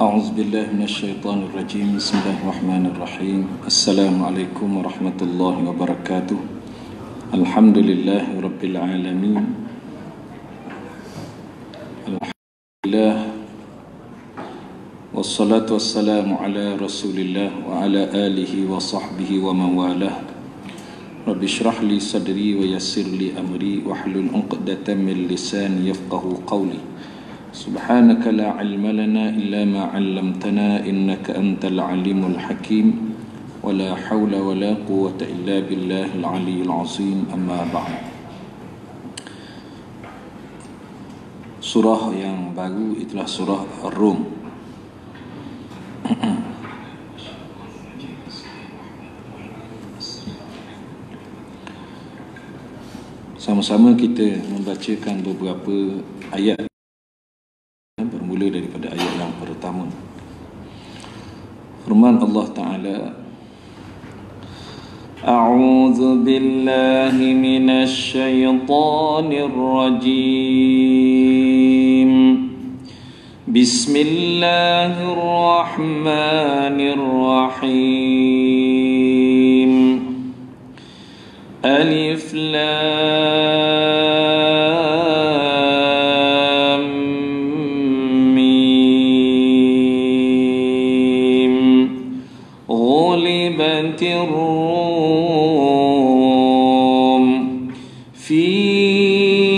أعوذ بالله من الشيطان الرجيم. بسم الله الرحمن الرحيم. السلام عليكم ورحمة الله وبركاته. الحمد لله رب العالمين. الحمد لله والصلاة والسلام على رسول الله وعلى آله وصحبه ومن والاه. رب اشرح لي صدري ويسر لي أمري واحلل عقدة من لساني يفقهوا قولي. سبحانك لا علم لنا إلا ما علمتنا إنك أنت العليم الحكيم ولا حول ولا قوة إلا بالله العلي العظيم. أما بعد. Surah yang baru itulah surah Ar-Rum. Sama-sama kita membacakan beberapa ayat, bermula daripada ayat yang pertama. Firman Allah Ta'ala, A'udzu billahi minasy syaithanir rajim. Bismillahirrahmanirrahim. Alif Lam Mim. Ghulibatir Rum fi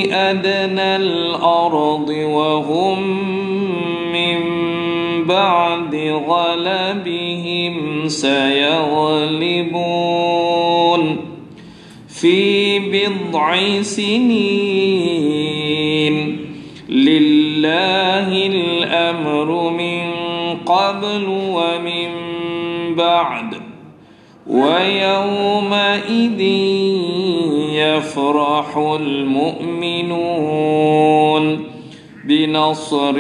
adnal ardi wa hum min ba'di ghalabihim sayaghlibun في بضع سنين لله الأمر من قبل ومن بعد ويومئذ يفرح المؤمنون بنصر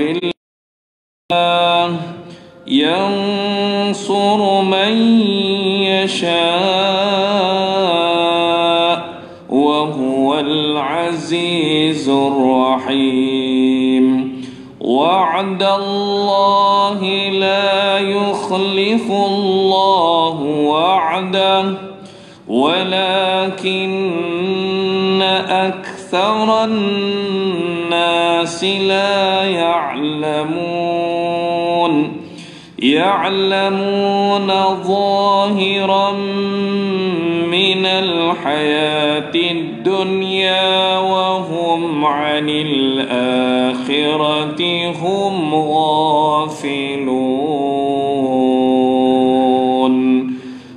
الله ينصر من يشاء وهو العزيز الرحيم. وعد الله لا يخلف الله وعده ولكن أكثر الناس لا يعلمون ظاهرا من الحياة الدنيا وهم عن الآخرة هم غافلون.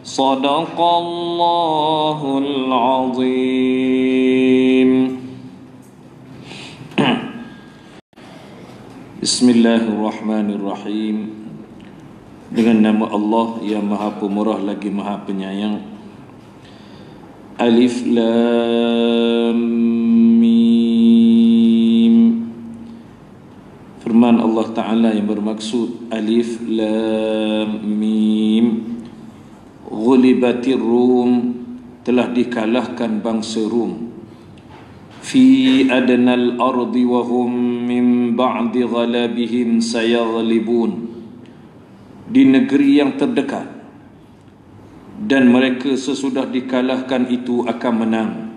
صدق الله العظيم. بسم الله الرحمن الرحيم. Dengan nama Allah yang Maha Pemurah lagi Maha Penyayang. Alif Lam Mim. Firman Allah Ta'ala yang bermaksud Alif Lam Mim. Ghulibatir Rum, telah dikalahkan bangsa Rum. Fi adnal ardi wa hum min ba'di ghalabihim sayaghlibun. Di negeri yang terdekat, dan mereka sesudah dikalahkan itu akan menang.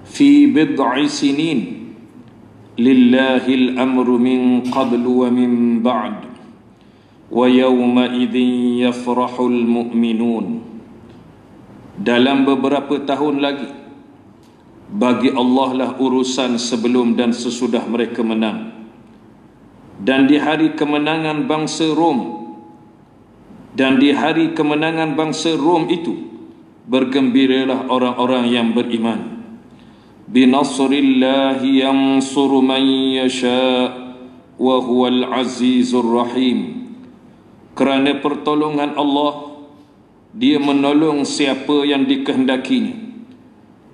Fi bid'i sinin lillahil amru min qablu wa min ba'd wa yawma idzin yafrahul mu'minun. Dalam beberapa tahun lagi bagi Allah lah urusan sebelum dan sesudah mereka menang. Dan di hari kemenangan bangsa Rom, dan di hari kemenangan bangsa Rom itu bergembiralah orang-orang yang beriman. Binasrillahi yansuru man yasha wa huwal azizur rahim. Kerana pertolongan Allah, Dia menolong siapa yang dikehendakinya,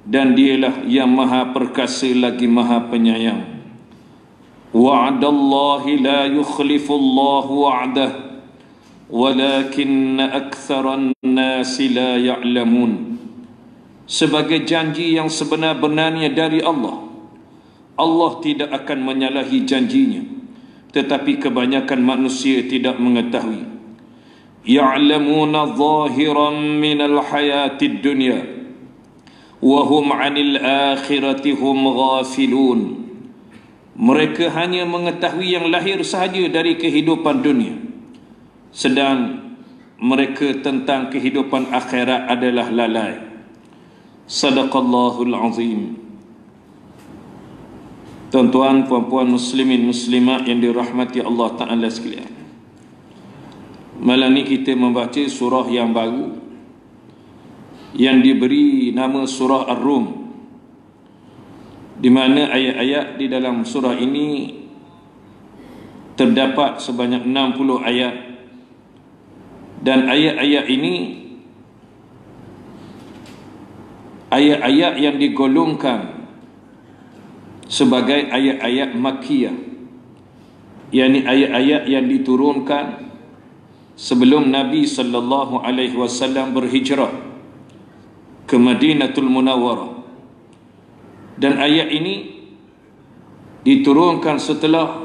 dan Dialah yang Maha Perkasa lagi Maha Penyayang. Wa'adallahi la yukhlifullahu wa'dah walakinna aktsaran nasi la ya'lamun. Sebagai janji yang sebenar-benarnya dari Allah, Allah tidak akan menyalahi janjinya, tetapi kebanyakan manusia tidak mengetahui. Ya'lamuna zahiran minal hayatid dunya wa hum 'anil akhirati hum ghafilun. Mereka hanya mengetahui yang lahir sahaja dari kehidupan dunia, sedang mereka tentang kehidupan akhirat adalah lalai. Sadaqallahul azim. Tuan-tuan, puan-puan, muslimin, muslimat yang dirahmati Allah Ta'ala sekalian, malam ni kita membaca surah yang baru yang diberi nama surah Ar-Rum, di mana ayat-ayat di dalam surah ini terdapat sebanyak 60 ayat, dan ayat-ayat ini ayat-ayat yang digolongkan sebagai ayat-ayat Makkiyah, yakni ayat-ayat yang diturunkan sebelum Nabi sallallahu alaihi wasallam berhijrah ke Madinatul Munawwarah. Dan ayat ini diturunkan setelah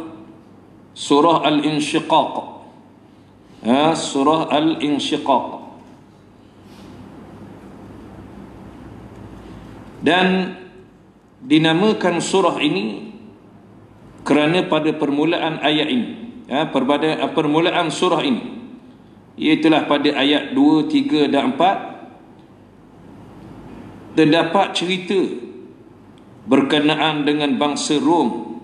surah Al-Insyiqaq. Surah Al-Insyiqaq. Dan dinamakan surah ini kerana pada permulaan ayat ini, pada permulaan surah ini, iaitulah pada ayat 2, 3 dan 4, terdapat cerita berkenaan dengan bangsa Rom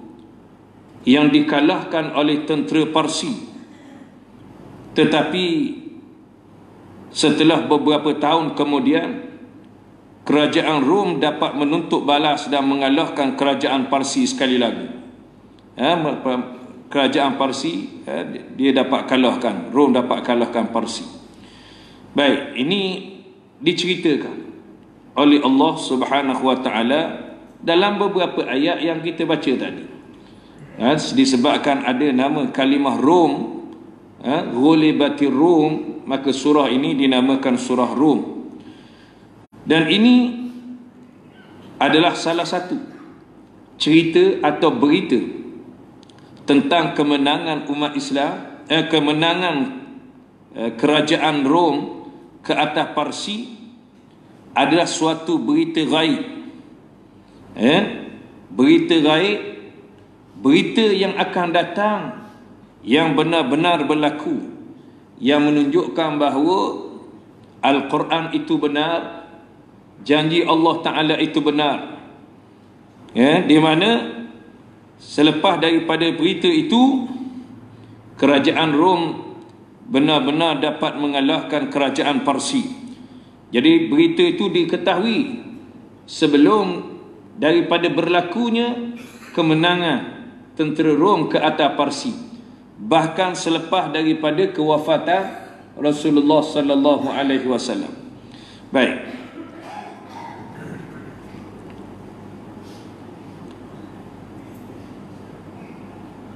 yang dikalahkan oleh tentera Parsi. Tetapi setelah beberapa tahun kemudian, kerajaan Rom dapat menuntut balas dan mengalahkan kerajaan Parsi sekali lagi. Kerajaan Parsi, dia dapat kalahkan, Rom dapat kalahkan Parsi. Baik, ini diceritakan oleh Allah Subhanahu wa taala dalam beberapa ayat yang kita baca tadi. Disebabkan ada nama kalimah Rom, ghulibatir Rum, maka surah ini dinamakan surah Rum. Dan ini adalah salah satu cerita atau berita tentang kemenangan umat Islam, kemenangan kerajaan Rom ke atas Parsi, adalah suatu berita gaib. Berita gaib, berita yang akan datang, yang benar-benar berlaku, yang menunjukkan bahawa Al-Quran itu benar, janji Allah Ta'ala itu benar. Di mana selepas daripada berita itu, kerajaan Rom benar-benar dapat mengalahkan kerajaan Parsi. Jadi berita itu diketahui sebelum daripada berlakunya kemenangan tentera Rom ke atas Parsi, bahkan selepas daripada kewafatan Rasulullah sallallahu alaihi wasallam. Baik.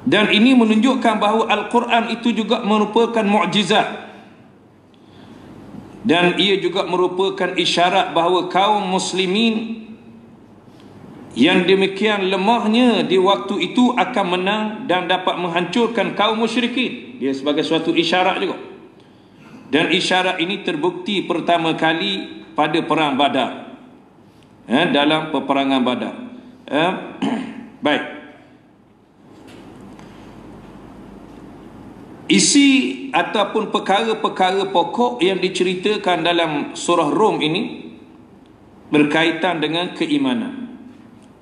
Dan ini menunjukkan bahawa Al-Quran itu juga merupakan mukjizat, dan ia juga merupakan isyarat bahawa kaum muslimin yang demikian lemahnya di waktu itu akan menang dan dapat menghancurkan kaum musyrikin. Dia sebagai suatu isyarat juga. Dan isyarat ini terbukti pertama kali pada perang Badar, dalam peperangan Badar. Baik. Isi ataupun perkara-perkara pokok yang diceritakan dalam surah Rum ini berkaitan dengan keimanan,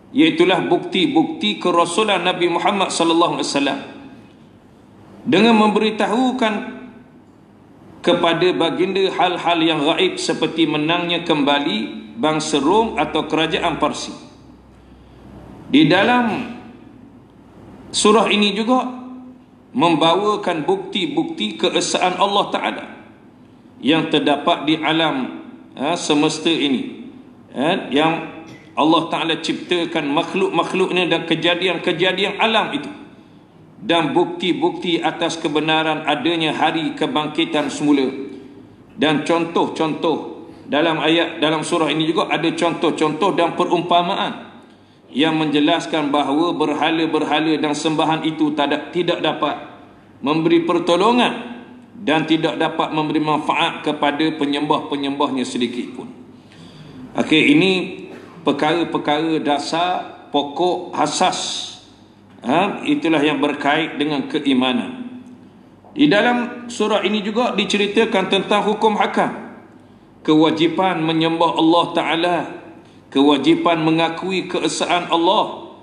iaitulah bukti-bukti kerasulan Nabi Muhammad sallallahu alaihi wasallam, dengan memberitahukan kepada baginda hal-hal yang gaib seperti menangnya kembali bangsa Rom atau kerajaan Parsi. Di dalam surah ini juga membawakan bukti-bukti keesaan Allah Ta'ala yang terdapat di alam semesta ini, yang Allah Ta'ala ciptakan makhluk-makhluknya dan kejadian-kejadian alam itu, dan bukti-bukti atas kebenaran adanya hari kebangkitan semula. Dan contoh-contoh dalam ayat, dalam surah ini juga ada contoh-contoh dan perumpamaan yang menjelaskan bahawa berhala-berhala dan sembahan itu tidak dapat memberi pertolongan dan tidak dapat memberi manfaat kepada penyembah-penyembahnya sedikit pun. Okey, ini perkara-perkara dasar, pokok, asas. Itulah yang berkait dengan keimanan. Di dalam surah ini juga diceritakan tentang hukum hakam, kewajipan menyembah Allah Ta'ala, kewajipan mengakui keesaan Allah,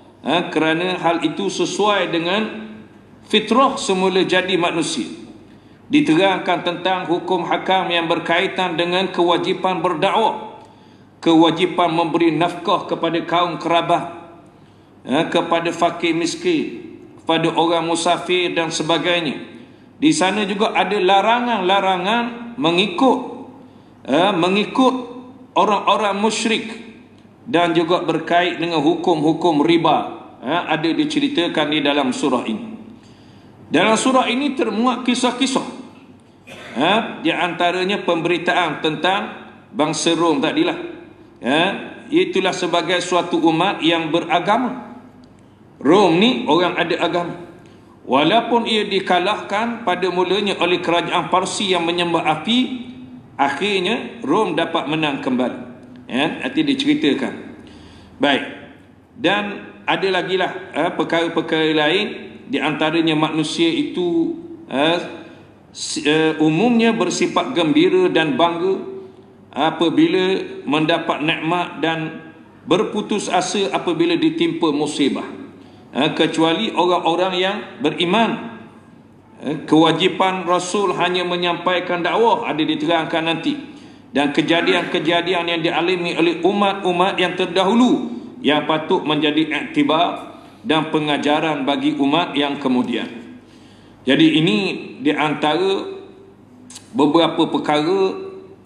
kerana hal itu sesuai dengan fitrah semula jadi manusia. Diterangkan tentang hukum hakam yang berkaitan dengan kewajipan berdakwah, kewajipan memberi nafkah kepada kaum kerabat, kepada fakir miskin, kepada orang musafir dan sebagainya. Di sana juga ada larangan-larangan mengikut orang-orang musyrik, dan juga berkait dengan hukum-hukum riba. Ada diceritakan di dalam surah ini. Dalam surah ini termuat kisah-kisah. Di antaranya pemberitaan tentang bangsa Rom tadilah. Itulah sebagai suatu umat yang beragama. Rom ni orang ada agama. Walaupun ia dikalahkan pada mulanya oleh kerajaan Parsi yang menyembah api, akhirnya Rom dapat menang kembali. Nanti diceritakan. Baik. Dan ada lagi lah perkara-perkara lain. Di antaranya manusia itu umumnya bersifat gembira dan bangga apabila mendapat nikmat dan berputus asa apabila ditimpa musibah. Kecuali orang-orang yang beriman. Kewajipan Rasul hanya menyampaikan dakwah, ada diterangkan nanti. Dan kejadian-kejadian yang dialami oleh umat-umat yang terdahulu yang patut menjadi iktibar dan pengajaran bagi umat yang kemudian. Jadi ini di antara beberapa perkara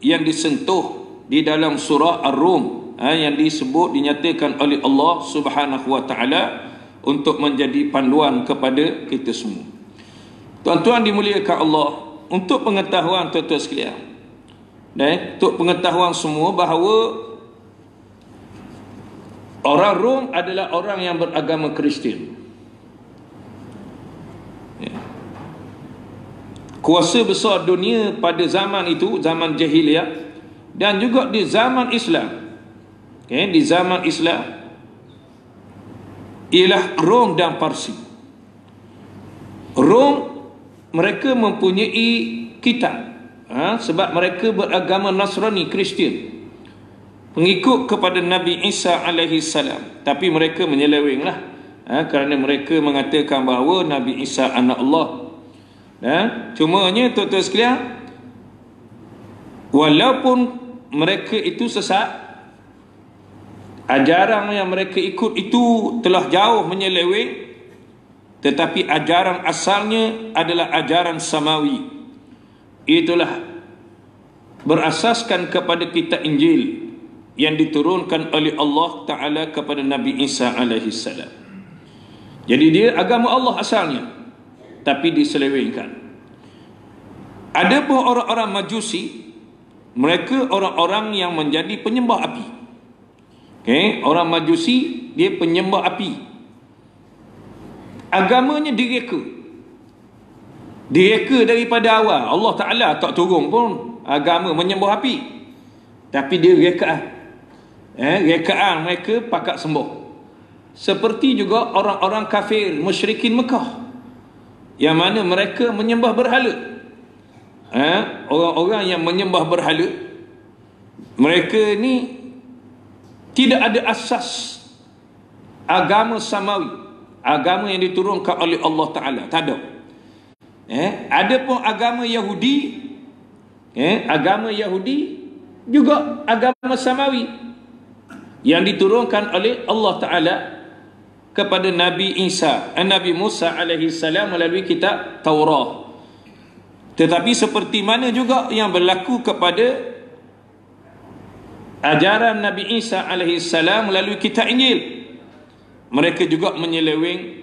yang disentuh di dalam surah Ar-Rum, yang disebut, dinyatakan oleh Allah Subhanahu wa Ta'ala untuk menjadi panduan kepada kita semua. Tuan-tuan dimuliakan Allah, untuk pengetahuan tuan-tuan sekalian, untuk pengetahuan semua bahawa orang Rom adalah orang yang beragama Kristian. Kuasa besar dunia pada zaman itu, zaman jahiliyah, dan juga di zaman Islam. Di zaman Islam ialah Rom dan Parsi. Rom, mereka mempunyai kitab, sebab mereka beragama Nasrani, Kristian, pengikut kepada Nabi Isa alaihi salam. Tapi mereka menyelewenglah, kerana mereka mengatakan bahawa Nabi Isa anak Allah. Cumanya tuan-tuan sekalian, walaupun mereka itu sesat, ajaran yang mereka ikut itu telah jauh menyeleweng, tetapi ajaran asalnya adalah ajaran samawi. Itulah berasaskan kepada kitab Injil yang diturunkan oleh Allah Ta'ala kepada Nabi Isa alaihi salam. Jadi dia agama Allah asalnya, tapi diselewengkan. Ada pun orang-orang Majusi, mereka orang-orang yang menjadi penyembah api. Orang Majusi, dia penyembah api. Agamanya direka daripada awal. Allah Ta'ala tak turun pun agama menyembah api, tapi dia rekaan. Rekaan mereka pakat sembah. Seperti juga orang-orang kafir musyrikin Mekah, yang mana mereka menyembah berhala. Orang-orang yang menyembah berhala, mereka ni tidak ada asas agama samawi, agama yang diturunkan oleh Allah Ta'ala. Tak ada. Ada pun agama Yahudi, agama Yahudi juga agama samawi yang diturunkan oleh Allah Ta'ala kepada Nabi Nabi Musa alaihi salam melalui kitab Taurat. Tetapi seperti mana juga yang berlaku kepada ajaran Nabi Isa alaihi salam melalui kitab Injil, mereka juga menyeleweng,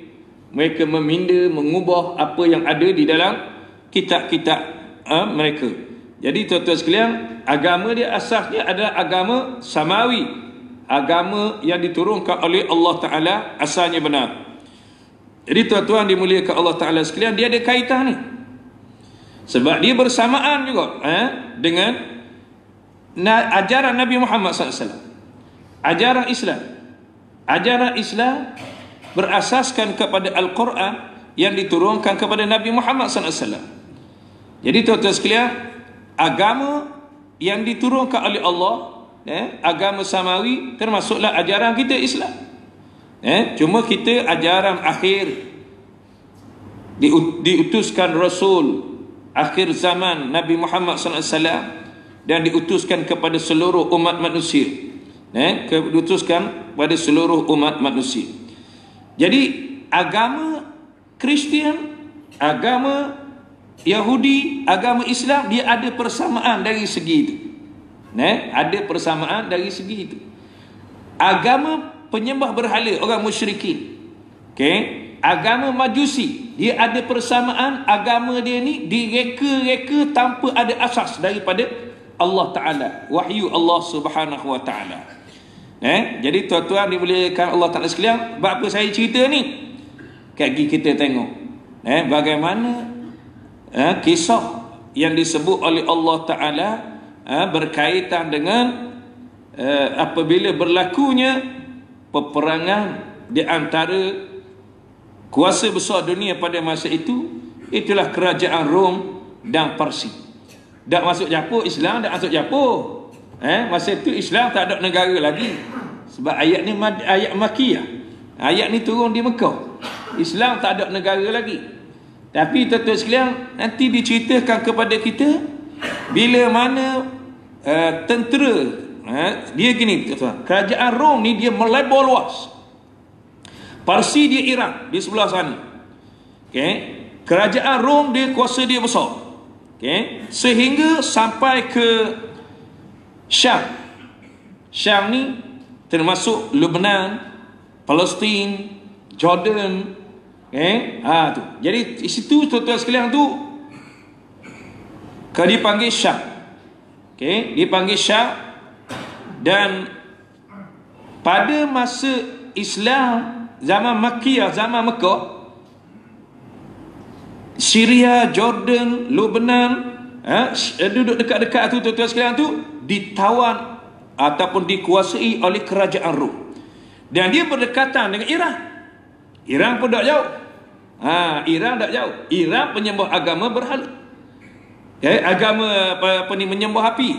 mereka meminda, mengubah apa yang ada di dalam kitab-kitab mereka. Jadi tuan-tuan sekalian, agama dia asasnya adalah agama samawi, agama yang diturunkan oleh Allah Ta'ala asalnya benar. Jadi tuan-tuan dimuliakan Allah Ta'ala sekalian, dia ada kaitan ni. Sebab dia bersamaan juga dengan ajaran Nabi Muhammad SAW. Ajaran Islam. Ajaran Islam berasaskan kepada Al-Quran yang diturunkan kepada Nabi Muhammad SAW. Jadi tuan-tuan sekalian, agama yang diturunkan oleh Allah, agama samawi, termasuklah ajaran kita Islam. Cuma kita ajaran akhir, diutuskan Rasul akhir zaman Nabi Muhammad SAW, dan diutuskan kepada seluruh umat manusia. Diutuskan pada seluruh umat manusia. Jadi agama Kristian, agama Yahudi, agama Islam, dia ada persamaan dari segi itu. Ada persamaan dari segi itu. Agama penyembah berhala, orang musyrikin, agama Majusi, dia ada persamaan. Agama dia ni direka-reka tanpa ada asas daripada Allah Ta'ala, wahyu Allah Subhanahu Wa Ta'ala. Jadi tuan-tuan dimuliakan Allah Ta'ala sekalian, apa saya cerita ni? Kaki kita tengok bagaimana kisah yang disebut oleh Allah Ta'ala berkaitan dengan apabila berlakunya peperangan di antara kuasa besar dunia pada masa itu. Itulah kerajaan Rom dan Parsi. Tak masuk Japur, Islam tak masuk Japur. Masa itu Islam tak ada negara lagi. Sebab ayat ni ayat Makiyah. Ayat ni turun di Mekah. Islam tak ada negara lagi. Tapi tuan-tuan sekalian, nanti diceritakan kepada kita bila mana tentera, dia gini tuan-tuan, kerajaan Rom ni dia melebar luas. Parsi dia Iran di sebelah sana. Kerajaan Rom dia kuasa dia besar. Sehingga sampai ke Syam. Syam ni termasuk Lebanon, Palestin, Jordan. Tu. Jadi di situ tuan-tuan sekalian tu dipanggil Syam. Dipanggil Syam. Dan pada masa Islam zaman Makkiyah, zaman Mekah, Syria, Jordan, Lebanon, duduk dekat-dekat tu tuan-tuan sekalian tu ditawan ataupun dikuasai oleh kerajaan Rom. Dan dia berdekatan dengan Iran. Iran pun tak jauh. Iran tak jauh. Iran penyembah agama berhala. Agama apa ni, menyembah api.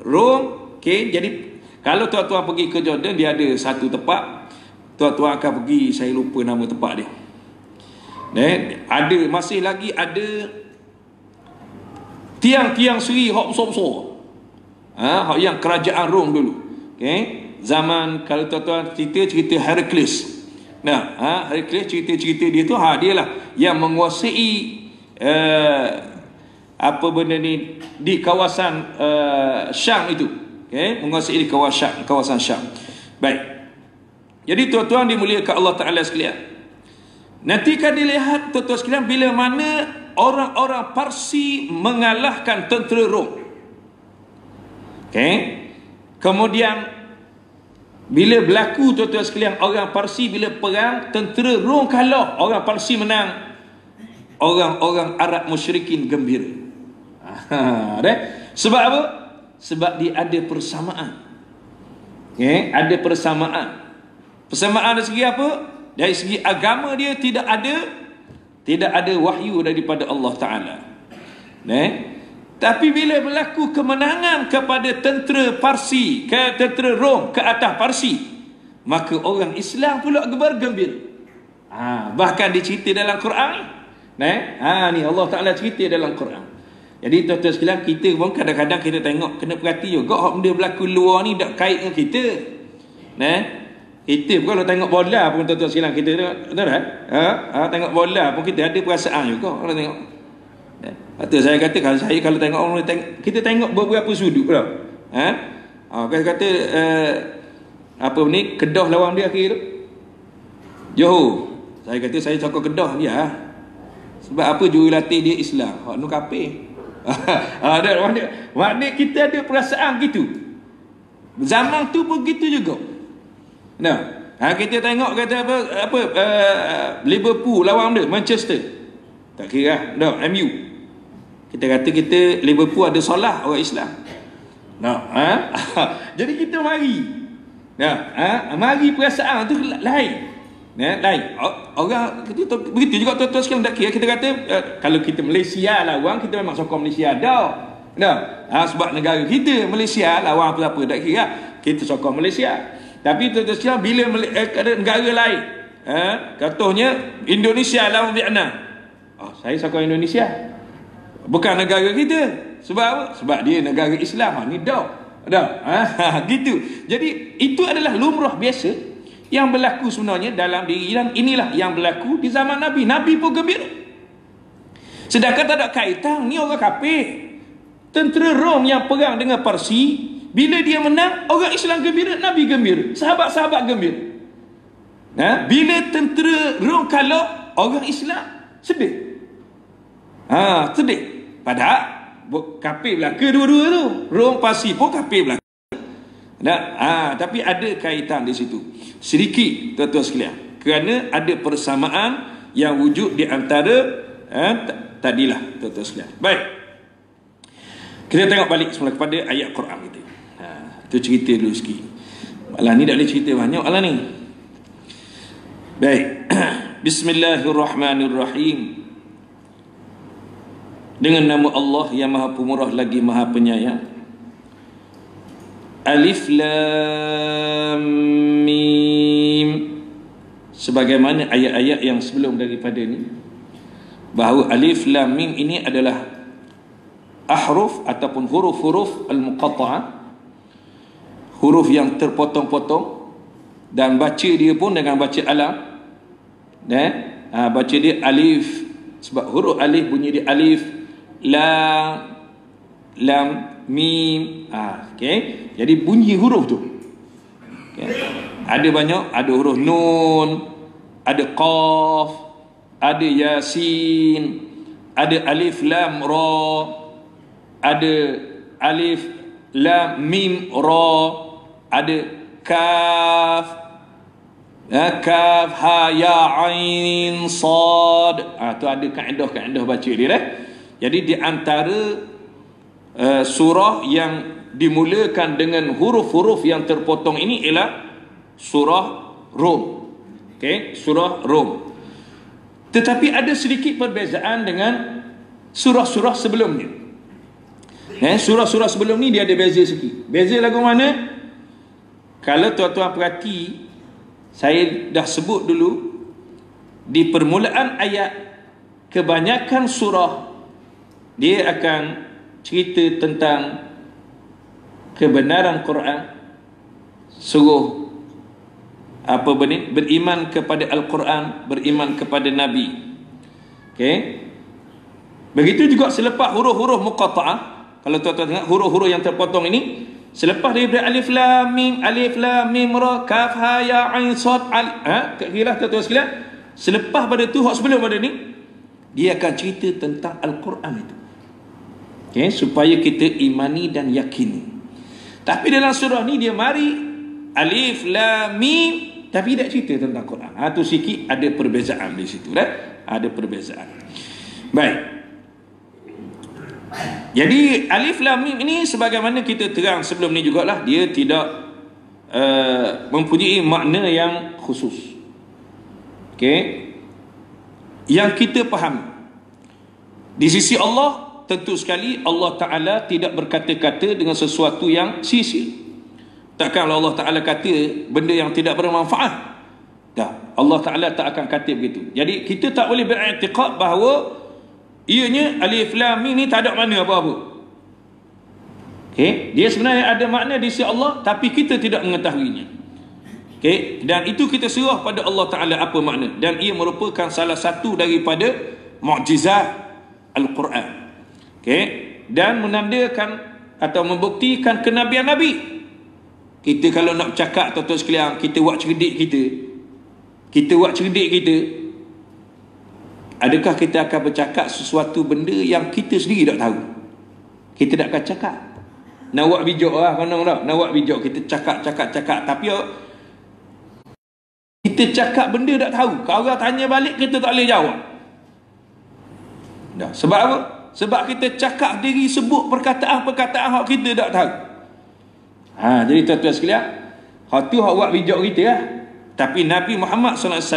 Rom, jadi kalau tuan-tuan pergi ke Jordan, dia ada satu tempat. Tuan-tuan akan pergi, saya lupa nama tempat dia. Ada, masih lagi ada tiang-tiang seri hak besar-besar. Hak yang kerajaan Rom dulu. Zaman, kalau tuan-tuan cerita Heracles. Heracles, cerita dia tu, dia lah yang menguasai apa benda ni di kawasan Syam itu. Menguasai di kawasan Syam. Baik. Jadi tuan-tuan dimuliakan Allah Ta'ala sekalian, nanti kan dilihat tuan-tuan sekalian bila mana orang-orang Parsi mengalahkan tentera Rom. Kemudian bila berlaku tuan-tuan sekalian, orang Parsi bila perang, tentera Rom kalah, orang Parsi menang, orang-orang Arab musyrikin gembira. Sebab apa? Sebab dia ada persamaan. Ada persamaan. Persamaan dari segi apa? Dari segi agama dia tidak ada wahyu daripada Allah Ta'ala. Tapi bila berlaku kemenangan kepada tentera Parsi, ke tentera Rom ke atas Parsi, maka orang Islam pula bergembira. Bahkan dicerita dalam Quran. Ni Allah Ta'ala cerita dalam Quran. Jadi tuan-tuan sekalian, kita pun kadang-kadang kita tengok, kena perhati juga hak benda berlaku luar ni tak kait dengan kita. Kita pun kalau tengok bola pun tuan-tuan sekalian, kita betul tak? Tengok bola pun kita ada perasaan juga kalau tengok. Atau saya kata, kalau tengok orang kita tengok beberapa sudut tau. Kata apa ni, Kedah lawan dia akhir tu, Johor. Saya kata saya cakap Kedah dia. Sebab apa? Jurulatih dia Islam. Hak nu kafir. Maknanya kita ada perasaan gitu. Zaman tu begitu juga. Nah, kita tengok kata apa Liverpool lawan dia Manchester. Tak kira dah MU. Kita kata kita Liverpool ada Salah orang Islam. Nah, jadi kita mari. Nah, mari perasaan tu lain. Lain. Orang kita begitu juga tuan-tuan sekalian tak kira kita kata kalau kita Malaysia lawan kita memang sokong Malaysia dah. Nah, sebab negara kita Malaysia lawan apa-apa tak kira kita sokong Malaysia. Tapi tuan-tuan sekalian bila negara lain contohnya Indonesia lawan Vietnam, saya sokong Indonesia, bukan negara kita. Sebab apa? Sebab dia negara Islam. Ni dah gitu. Jadi itu adalah lumrah biasa yang berlaku sebenarnya dalam diri, dan inilah yang berlaku di zaman Nabi. Nabi pun gembira. Sedangkan tak ada kaitan, ni orang kafir. Tentera Rom yang perang dengan Parsi, bila dia menang, orang Islam gembira, Nabi gembira, sahabat-sahabat gembira. Bila tentera Rom kalah, orang Islam sedih. Sedih. Padahal kafir belaka dua-dua tu. Rom Parsi pun kafir belaka. Tapi ada kaitan di situ. Sedikit tuan-tuan sekalian. Kerana ada persamaan yang wujud di antara tadilah tuan-tuan sekalian. Baik. Kita tengok balik semula kepada ayat Quran kita. Itu cerita dulu sikit. Malah ni tak boleh cerita banyak malah ni. Baik. Bismillahirrahmanirrahim. Dengan nama Allah yang Maha Pemurah lagi Maha Penyayang. Alif Lam Mim. Sebagaimana ayat-ayat yang sebelum daripada ni, bahawa Alif Lam Mim ini adalah ahruf ataupun huruf-huruf al-muqatta'ah, huruf yang terpotong-potong, dan baca dia pun dengan baca alam. Baca dia alif, sebab huruf alif bunyi dia alif, lam, mim. Okay. Jadi bunyi huruf tu. Okay. Ada banyak, ada huruf nun, ada qaf, ada yasin, ada alif lam ra, ada alif lam mim ra, ada kaf, kaf ha ya ain sad. Tu ada kaedah-kaedah baca dia . Jadi di antara surah yang dimulakan dengan huruf-huruf yang terpotong ini ialah surah Rum. Okey, surah Rum. Tetapi ada sedikit perbezaan dengan surah-surah sebelumnya. Surah-surah sebelum ni dia ada beza sikit. Beza lagu mana? Kalau tuan-tuan perhati, saya dah sebut dulu, di permulaan ayat kebanyakan surah dia akan cerita tentang kebenaran Quran, suruh beriman kepada Al-Quran, beriman kepada Nabi. Okey. Begitu juga selepas huruf-huruf muqatta'ah. Kalau tuan-tuan tengok huruf-huruf yang terpotong ini, selepas daripada alif lam mim ra, kaf ha ya ain sad kira tuan-tuan sekalian, selepas pada tu hak sebelum pada ni, dia akan cerita tentang Al-Quran itu. Okay, supaya kita imani dan yakini. Tapi dalam surah ni dia mari alif lam mim tapi tak cerita tentang Quran. Tu sikit ada perbezaan di situ ada perbezaan. Baik. Jadi alif lam mim ini sebagaimana kita terang sebelum ni jugalah, dia tidak mempunyai makna yang khusus. Okey. Yang kita faham di sisi Allah, tentu sekali Allah Ta'ala tidak berkata-kata dengan sesuatu yang sia-sia. Takkanlah Allah Ta'ala kata benda yang tidak bermanfaat. Allah Ta'ala tak akan kata begitu. Jadi kita tak boleh beriktikad bahawa ianya alif lam mim ni tak ada makna apa-apa. Okay? Dia sebenarnya ada makna di sisi Allah, tapi kita tidak mengetahuinya. Okay? Dan itu kita serah pada Allah Ta'ala apa makna. Dan ia merupakan salah satu daripada mukjizat Al-Quran. Okay? Dan menandakan atau membuktikan kenabian Nabi. Kita kalau nak cakap tuan-tuan sekalian, kita buat cerdik kita buat cerdik kita, adakah kita akan bercakap sesuatu benda yang kita sendiri tak tahu? Kita tak akan cakap. Nak buat bijak lah, pandang tak? Nak buat bijak, kita cakap. Tapi Kita cakap benda tak tahu, kalau orang tanya balik kita tak boleh jawab. Dah. Sebab apa? Sebab kita cakap diri sebut perkataan-perkataan hak kita tak tahu. Jadi tuan-tuan sekalian, hak tu hak buat bijak kita lah. Tapi Nabi Muhammad SAW,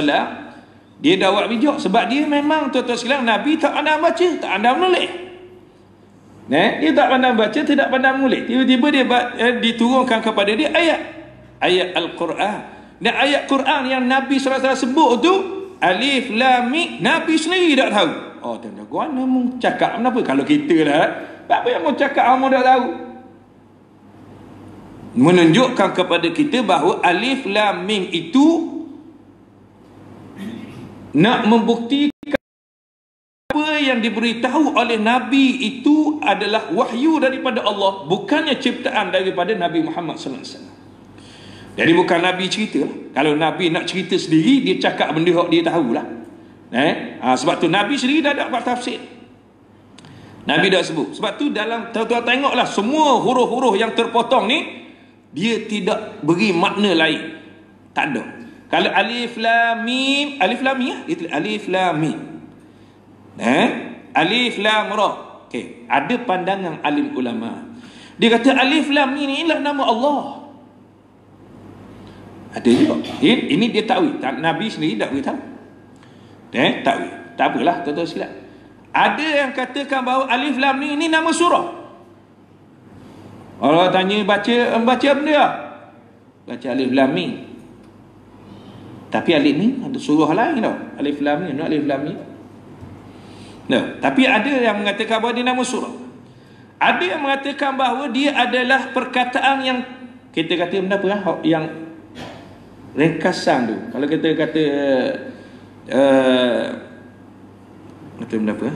dia dah buat bijak. Sebab dia memang, tuan-tuan sekalian, Nabi tak pandang baca, tak pandang menulis. Dia tak pandang baca, tidak pandang menulis. Tiba-tiba dia diturunkan kepada dia ayat Al-Quran. Dan ayat Quran yang Nabi SAW sebut tu, Alif Lam Mim, Nabi sendiri tak tahu. Tuan-tuan, gua nak cakap kenapa? Kalau kita lah, apa yang mau cakap kamu dah tahu? Menunjukkan kepada kita bahawa Alif Lam Mim itu nak membuktikan apa yang diberitahu oleh Nabi itu adalah wahyu daripada Allah, bukannya ciptaan daripada Nabi Muhammad SAW. Jadi bukan Nabi cerita lah. Kalau Nabi nak cerita sendiri, dia cakap benda yang dia tahulah. Sebab tu Nabi sendiri dah ada buat tafsir. Nabi dah sebut. Sebab tu dalam, tuan-tuan tengoklah, semua huruf-huruf yang terpotong ni, dia tidak beri makna lain. Tak ada. Kalau Alif Lam Mim, Alif Lam Mim dia tulis Alif Lam Mim. Alif Lam Ra. Okey, ada pandangan alim ulama. Dia kata Alif Lam Mim ni ialah nama Allah. Ada juga. Ini dia takwil. Nabi sendiri tak beritahu. Takwil. Tak apalah, tuan-tuan silap. Ada yang katakan bahawa Alif Lam Mim ni nama surah. Orang tanya baca apa dia? Baca Alif Lam Mim. Tapi Alif ni ada surah lain tau. Alif Lam Mim, Alif Lam Mim. Tapi ada yang mengatakan bahawa dia nama surah. Ada yang mengatakan bahawa dia adalah perkataan yang kita kata benda apa lah? Yang ringkasan tu. Kalau kita kata benda apa?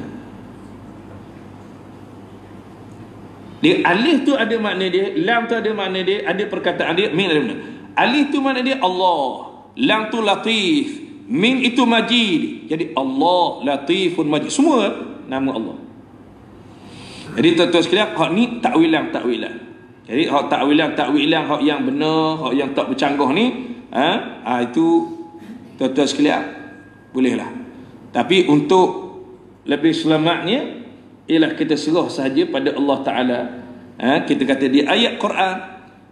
Dia alif tu ada makna dia, lam tu ada makna dia, ada perkataan dia, min ada makna. Alif tu makna dia Allah, lam tu latif, min itu majid. Jadi Allah latifun majid, semua nama Allah. Jadi tuan-tuan sekalian, hak ni takwilan. Jadi hak takwilan hak yang benar, hak yang tak bercanggah ni, itu tuan-tuan sekalian bolehlah. Tapi untuk lebih selamatnya ialah kita serah sahaja pada Allah Ta'ala. Kita kata di ayat Quran,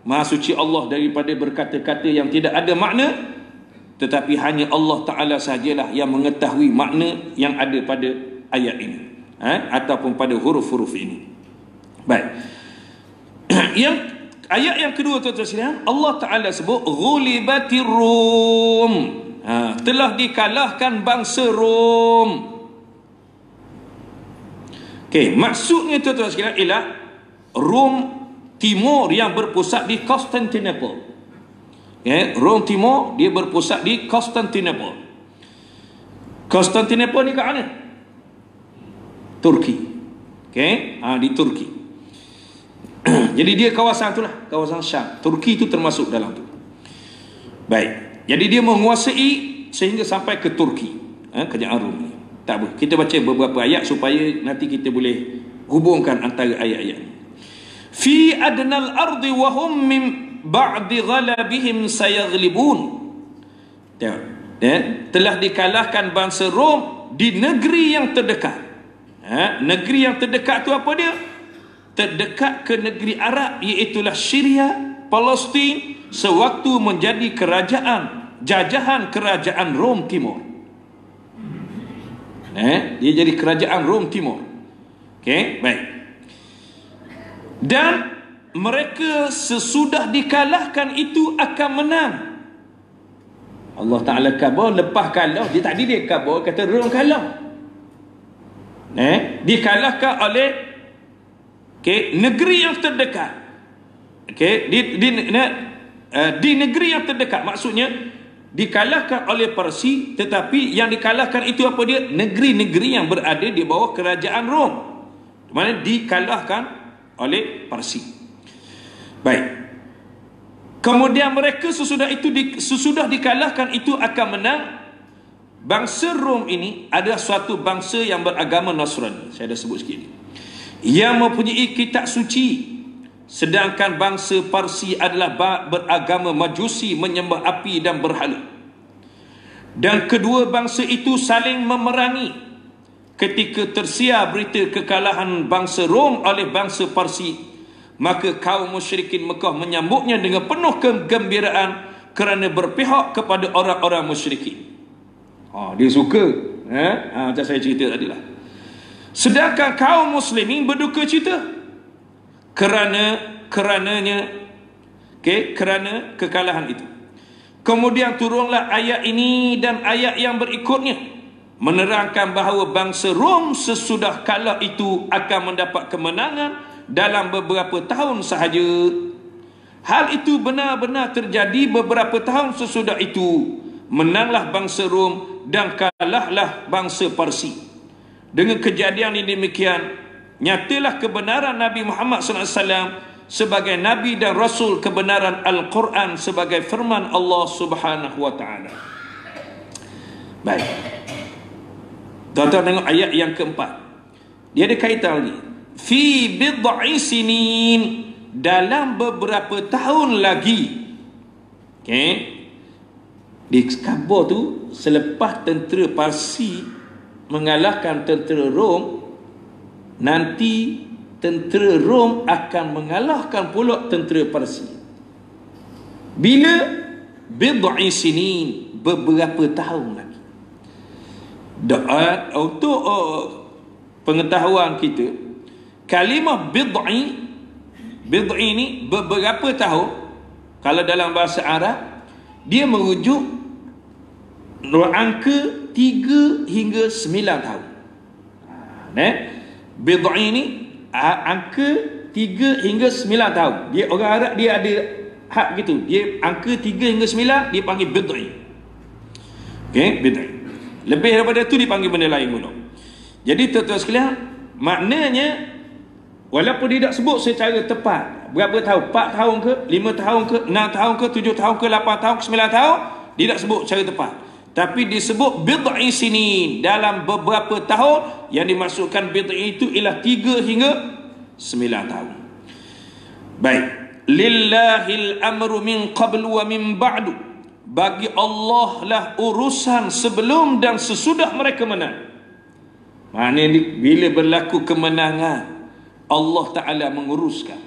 Maha suci Allah daripada berkata-kata yang tidak ada makna, tetapi hanya Allah Ta'ala sahajalah yang mengetahui makna yang ada pada ayat ini, ataupun pada huruf-huruf ini. Baik. Ayat yang kedua, tuan-tuan sekalian, Allah Ta'ala sebut ghulibatir Rum, telah dikalahkan bangsa Rom. Maksudnya tuan-tuan sekalian ialah Rom Timur yang berpusat di Constantinople. Rom Timur dia berpusat di Constantinople. Constantinople ni kat mana? Turki. Di Turki. Jadi dia kawasan tu lah, kawasan Syam. Turki tu termasuk dalam tu. Baik. Jadi dia menguasai sehingga sampai ke Turki. Kerajaan Rom ni. Tak apa. Kita baca beberapa ayat supaya nanti kita boleh hubungkan antara ayat-ayat ni. Fi adnal ardi wa hum min ba'di ghalabihim sayaghlibun. Telah dikalahkan bangsa Rom di negeri yang terdekat. Negeri yang terdekat tu apa dia? Terdekat ke negeri Arab, iaitulah Syria, Palestin, sewaktu menjadi jajahan kerajaan Rom Timur. Dia jadi kerajaan Rom Timur. Baik. Dan mereka sesudah dikalahkan itu akan menang. Allah Ta'ala khabar lepas kalah. Dia tadi dia khabar kata Rom kalah. Dikalahkan oleh negeri yang terdekat. Di negeri yang terdekat, maksudnya dikalahkan oleh Parsi, tetapi yang dikalahkan itu apa dia? Negeri-negeri yang berada di bawah kerajaan Rom. Di mana dikalahkan oleh Parsi. Baik. Kemudian mereka sesudah dikalahkan itu akan menang. Bangsa Rom ini adalah suatu bangsa yang beragama Nasrani. Saya dah sebut sikit ni. Yang mempunyai kitab suci. Sedangkan bangsa Parsi adalah beragama Majusi, menyembah api dan berhala. Dan kedua bangsa itu saling memerangi ketika tersiar berita kekalahan bangsa Rom oleh bangsa Parsi. Maka kaum musyrikin Mekah menyambutnya dengan penuh kegembiraan kerana berpihak kepada orang-orang musyrikin. Dia suka, macam saya cerita tadi lah. Sedangkan kaum muslimin berduka cita kerana kekalahan itu. Kemudian turunlah ayat ini dan ayat yang berikutnya menerangkan bahawa bangsa Rom sesudah kalah itu akan mendapat kemenangan dalam beberapa tahun sahaja. Hal itu benar-benar terjadi beberapa tahun sesudah itu. Menanglah bangsa Rom dan kalahlah bangsa Parsi. Dengan kejadian ini demikian, nyatalah kebenaran Nabi Muhammad SAW sebagai Nabi dan Rasul, kebenaran Al-Quran sebagai firman Allah Subhanahu wa ta'ala. Baik, tuan-tuan tengok ayat yang keempat. Dia ada kaitan lagi. Fi bid'i sinin, dalam beberapa tahun lagi. Di khabar tu, selepas tentera Parsi mengalahkan tentera Rom, nanti tentera Rom akan mengalahkan pula tentera Parsi. Bila? Bid'i sinin, beberapa tahun lagi. Untuk pengetahuan kita, kalimah bid'i ni beberapa tahun, kalau dalam bahasa Arab dia merujuk angka 3 hingga 9 tahun. Bid'i ni angka 3 hingga 9 tahun. Dia orang Arab dia ada hak gitu. Dia angka 3 hingga 9 dia panggil bid'i. Bid'i. Lebih daripada tu dipanggil benda lain pula. Jadi tuan-tuan sekalian, maknanya walaupun dia tak sebut secara tepat berapa tahun, 4 tahun ke, 5 tahun ke, 6 tahun ke, 7 tahun ke, 8 tahun ke, 9 tahun, dia tak sebut secara tepat. Tapi disebut bid'i sinin, dalam beberapa tahun. Yang dimaksudkan bid'i itu ialah 3 hingga 9 tahun. Baik. Lillahil amru min qablu wa min ba'du. Bagi Allah lah urusan sebelum dan sesudah mereka menang. Maknanya bila berlaku kemenangan, Allah Ta'ala menguruskan,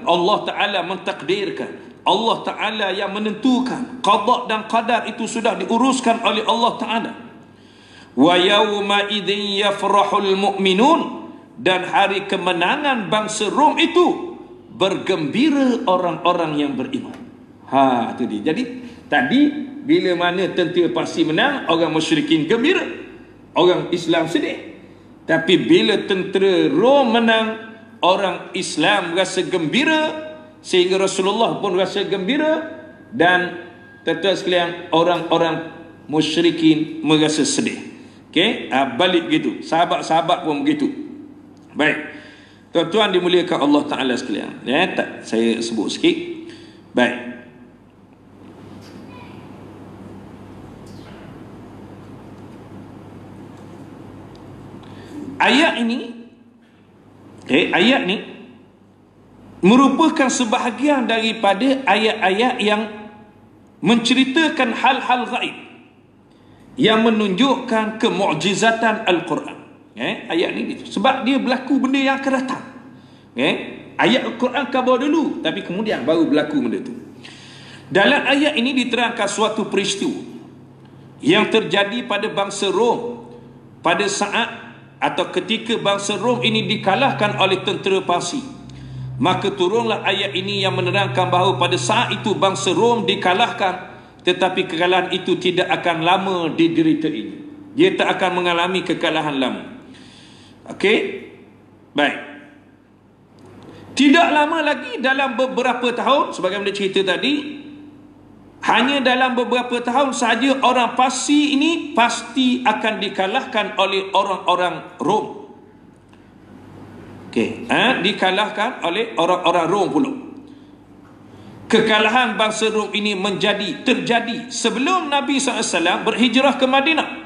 Allah Ta'ala mentakdirkan, Allah Ta'ala yang menentukan. Qada dan qadar itu sudah diuruskan oleh Allah Ta'ala. Wa yawma idzin yafrahul mu'minun, dan hari kemenangan bangsa Rom itu bergembira orang-orang yang beriman. Itu dia. Jadi tadi bila mana tentera Parsi menang, orang musyrikin gembira, orang Islam sedih. Tapi bila tentera Rom menang, orang Islam rasa gembira, sehingga Rasulullah pun rasa gembira, dan tuan-tuan sekalian, orang-orang musyrikin merasa sedih. Balik begitu. Sahabat-sahabat pun begitu. Baik, tuan-tuan dimuliakan Allah Ta'ala sekalian. Tak saya sebut sikit. Baik. Ayat ni merupakan sebahagian daripada ayat-ayat yang menceritakan hal-hal gaib yang menunjukkan kemukjizatan Al-Quran. Ayat ni gitu. Sebab dia berlaku benda yang akan datang. Ayat Al-Quran khabar dulu, tapi kemudian baru berlaku benda tu. Dalam ayat ini diterangkan suatu peristiwa yang terjadi pada bangsa Rom pada saat atau ketika bangsa Rom ini dikalahkan oleh tentera Parsi. Maka turunlah ayat ini yang menerangkan bahawa pada saat itu bangsa Rom dikalahkan, tetapi kekalahan itu tidak akan lama dideritai. Dia tak akan mengalami kekalahan lama. Baik. Tidak lama lagi, dalam beberapa tahun, sebagaimana cerita tadi, hanya dalam beberapa tahun sahaja orang Parsi ini pasti akan dikalahkan oleh orang-orang Rom. Dikalahkan oleh orang-orang Rom pula. Kekalahan bangsa Rom ini terjadi sebelum Nabi SAW berhijrah ke Madinah.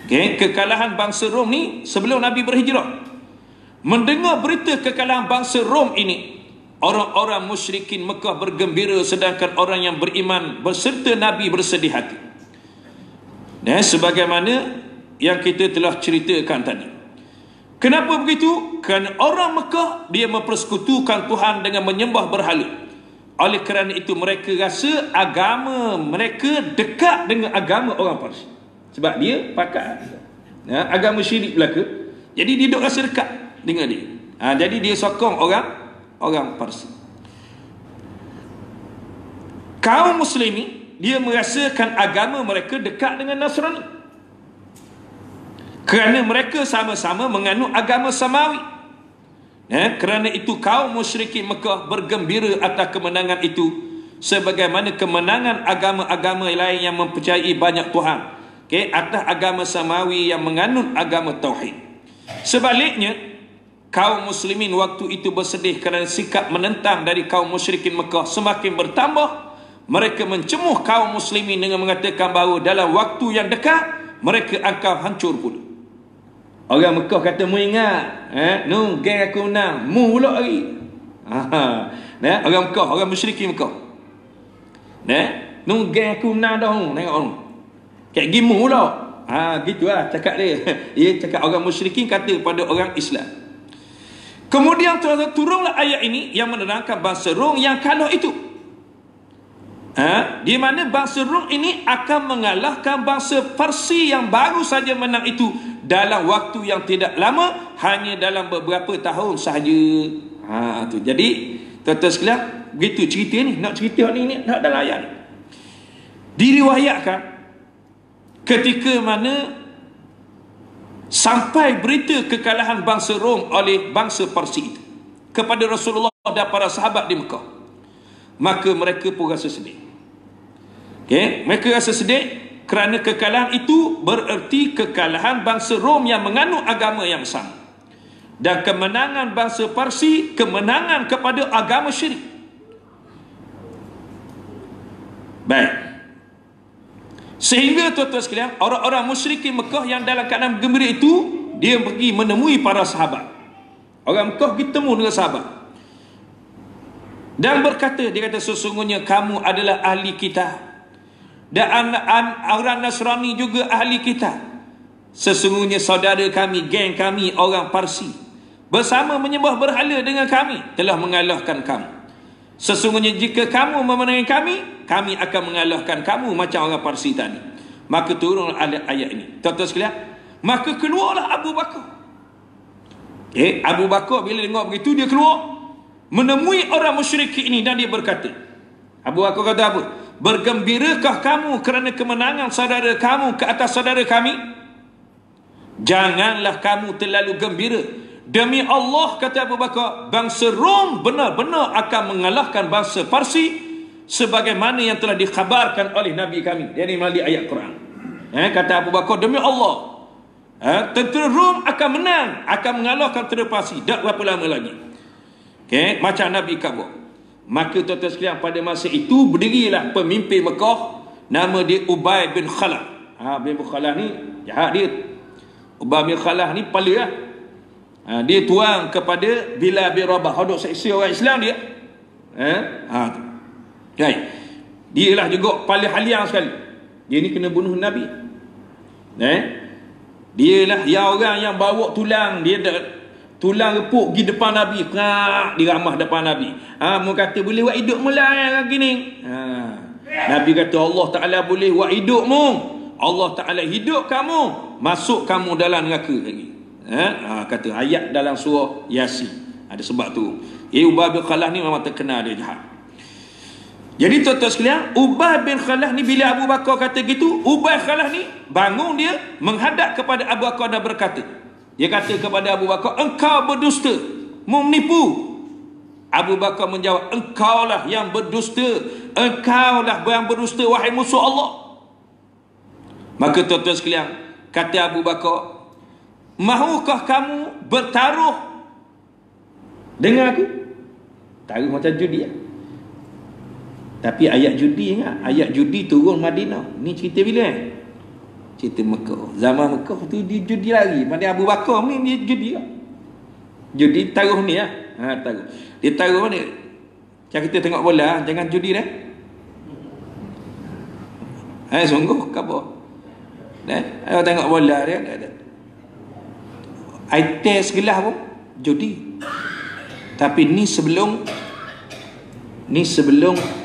Kekalahan bangsa Rom ni sebelum Nabi berhijrah. Mendengar berita kekalahan bangsa Rom ini, orang-orang musyrikin Mekah bergembira, sedangkan orang yang beriman berserta Nabi bersedih hati. Sebagaimana yang kita telah ceritakan tadi. Kenapa begitu? Kerana orang Mekah dia mempersekutukan Tuhan dengan menyembah berhala. Oleh kerana itu mereka rasa agama mereka dekat dengan agama orang Parsi. Sebab dia pakai agama syirik belaka. Jadi dia duk rasa dekat dengan dia. Jadi dia sokong orang Parsi. Kaum Muslimin dia merasakan agama mereka dekat dengan Nasrani. Kerana mereka sama-sama menganut agama Samawi. Kerana itu kaum musyrikin Mekah bergembira atas kemenangan itu, sebagaimana kemenangan agama-agama lain yang mempercayai banyak Tuhan atas agama Samawi yang menganut agama Tauhid. Sebaliknya, kaum muslimin waktu itu bersedih kerana sikap menentang dari kaum musyrikin Mekah semakin bertambah. Mereka mencemuh kaum muslimin dengan mengatakan bahawa dalam waktu yang dekat mereka akan hancur pula. Orang Mekah kata, mu ingat geng aku menang, mu pula lagi. Orang Mekah, orang musyrikin Mekah, geng aku menang dah, tengok orang kayak gimu pula. Gitulah cakap dia. Dia cakap orang musyrikin kata pada orang Islam. Kemudian turunlah ayat ini yang menerangkan bangsa Rom yang kalah itu. Di mana bangsa Rom ini akan mengalahkan bangsa Parsi yang baru saja menang itu dalam waktu yang tidak lama, hanya dalam beberapa tahun sahaja. Tu. Jadi tuan-tuan sekalian, begitu cerita ni. Nak cerita ni nak dalam ayat ni. Diriwayatkan ketika mana sampai berita kekalahan bangsa Rom oleh bangsa Parsi itu kepada Rasulullah dan para sahabat di Mekah, maka mereka pun rasa sedih. Mereka rasa sedih kerana kekalahan itu bererti kekalahan bangsa Rom yang menganut agama yang sama, dan kemenangan bangsa Parsi kemenangan kepada agama syirik. Baik. Sehingga tuan-tuan sekalian, orang-orang musyrikin Mekah yang dalam keadaan gembira itu, dia pergi menemui para sahabat. Orang Mekah pergi temu dengan sahabat dan berkata, dia kata, sesungguhnya kamu adalah ahli kita, dan orang Nasrani juga ahli kita. Sesungguhnya saudara kami, geng kami, orang Parsi, bersama menyembah berhala dengan kami, telah mengalahkan kamu. Sesungguhnya jika kamu memenangi kami, kami akan mengalahkan kamu macam orang Parsi tadi. Maka turunlah ayat ini. Tuan-tuan sekalian, maka keluarlah Abu Bakar. Abu Bakar bila dengar begitu, dia keluar menemui orang musyrik ini dan dia berkata, Abu Bakar kata apa? Bergembirakah kamu kerana kemenangan saudara kamu ke atas saudara kami? Janganlah kamu terlalu gembira. Demi Allah, kata Abu Bakar, bangsa Rom benar-benar akan mengalahkan bangsa Parsi sebagaimana yang telah dikhabarkan oleh Nabi kami. Jadi melalui ayat Quran. Kata Abu Bakar, demi Allah, tentera Rom akan menang, akan mengalahkan tentera Parsi. Tak berapa lama lagi. Macam Nabi khabar. Maka tuan-tuan sekalian, pada masa itu berdirilah pemimpin Mekah, nama dia Ubay bin Khalaf. Bin Khalaf ni jahat dia. Ubay bin Khalaf ni pala lah. Dia tuang kepada Bilal bin Rabah, hodok seksi orang Islam dia. Dia lah juga paling haliang sekali. Dia ni kena bunuh Nabi. Dia lah yang orang yang bawa tulang dia, tulang repuk pergi depan Nabi, diramah depan Nabi. Mu kata boleh buat hidup mula yang gini. Nabi kata Allah Ta'ala boleh buat hidupmu, Allah Ta'ala hidup kamu, masuk kamu dalam neraka lagi. Kata ayat dalam surah Yasin. Ada sebab tu. Ubay bin Khalaf ni memang terkenal dia jahat. Jadi tuan-tuan sekalian, Ubay bin Khalaf ni bila Abu Bakar kata gitu, Ubay Khalaf ni bangun, dia menghadap kepada Abu Bakar dan berkata, dia kata kepada Abu Bakar, engkau berdusta, menipu. Abu Bakar menjawab, engkaulah yang berdusta, engkaulah yang berdusta wahai musuh Allah. Maka tuan-tuan sekalian, kata Abu Bakar, mahukah kamu bertaruh dengan aku? Taruh macam judi ya? Tapi ayat judi ingat, ayat judi turun Madinah. Ni cerita bila? Cerita Mekah. Zaman Mekah tu dia judi lagi. Pada Abu Bakar ni dia judi lah. Judi taruh ni lah. Taruh. Dia taruh ni. Macam kita tengok bola, jangan judi dah. Sungguh khabar. Kalau tengok bola dia test gelas pun judi. Tapi ni sebelum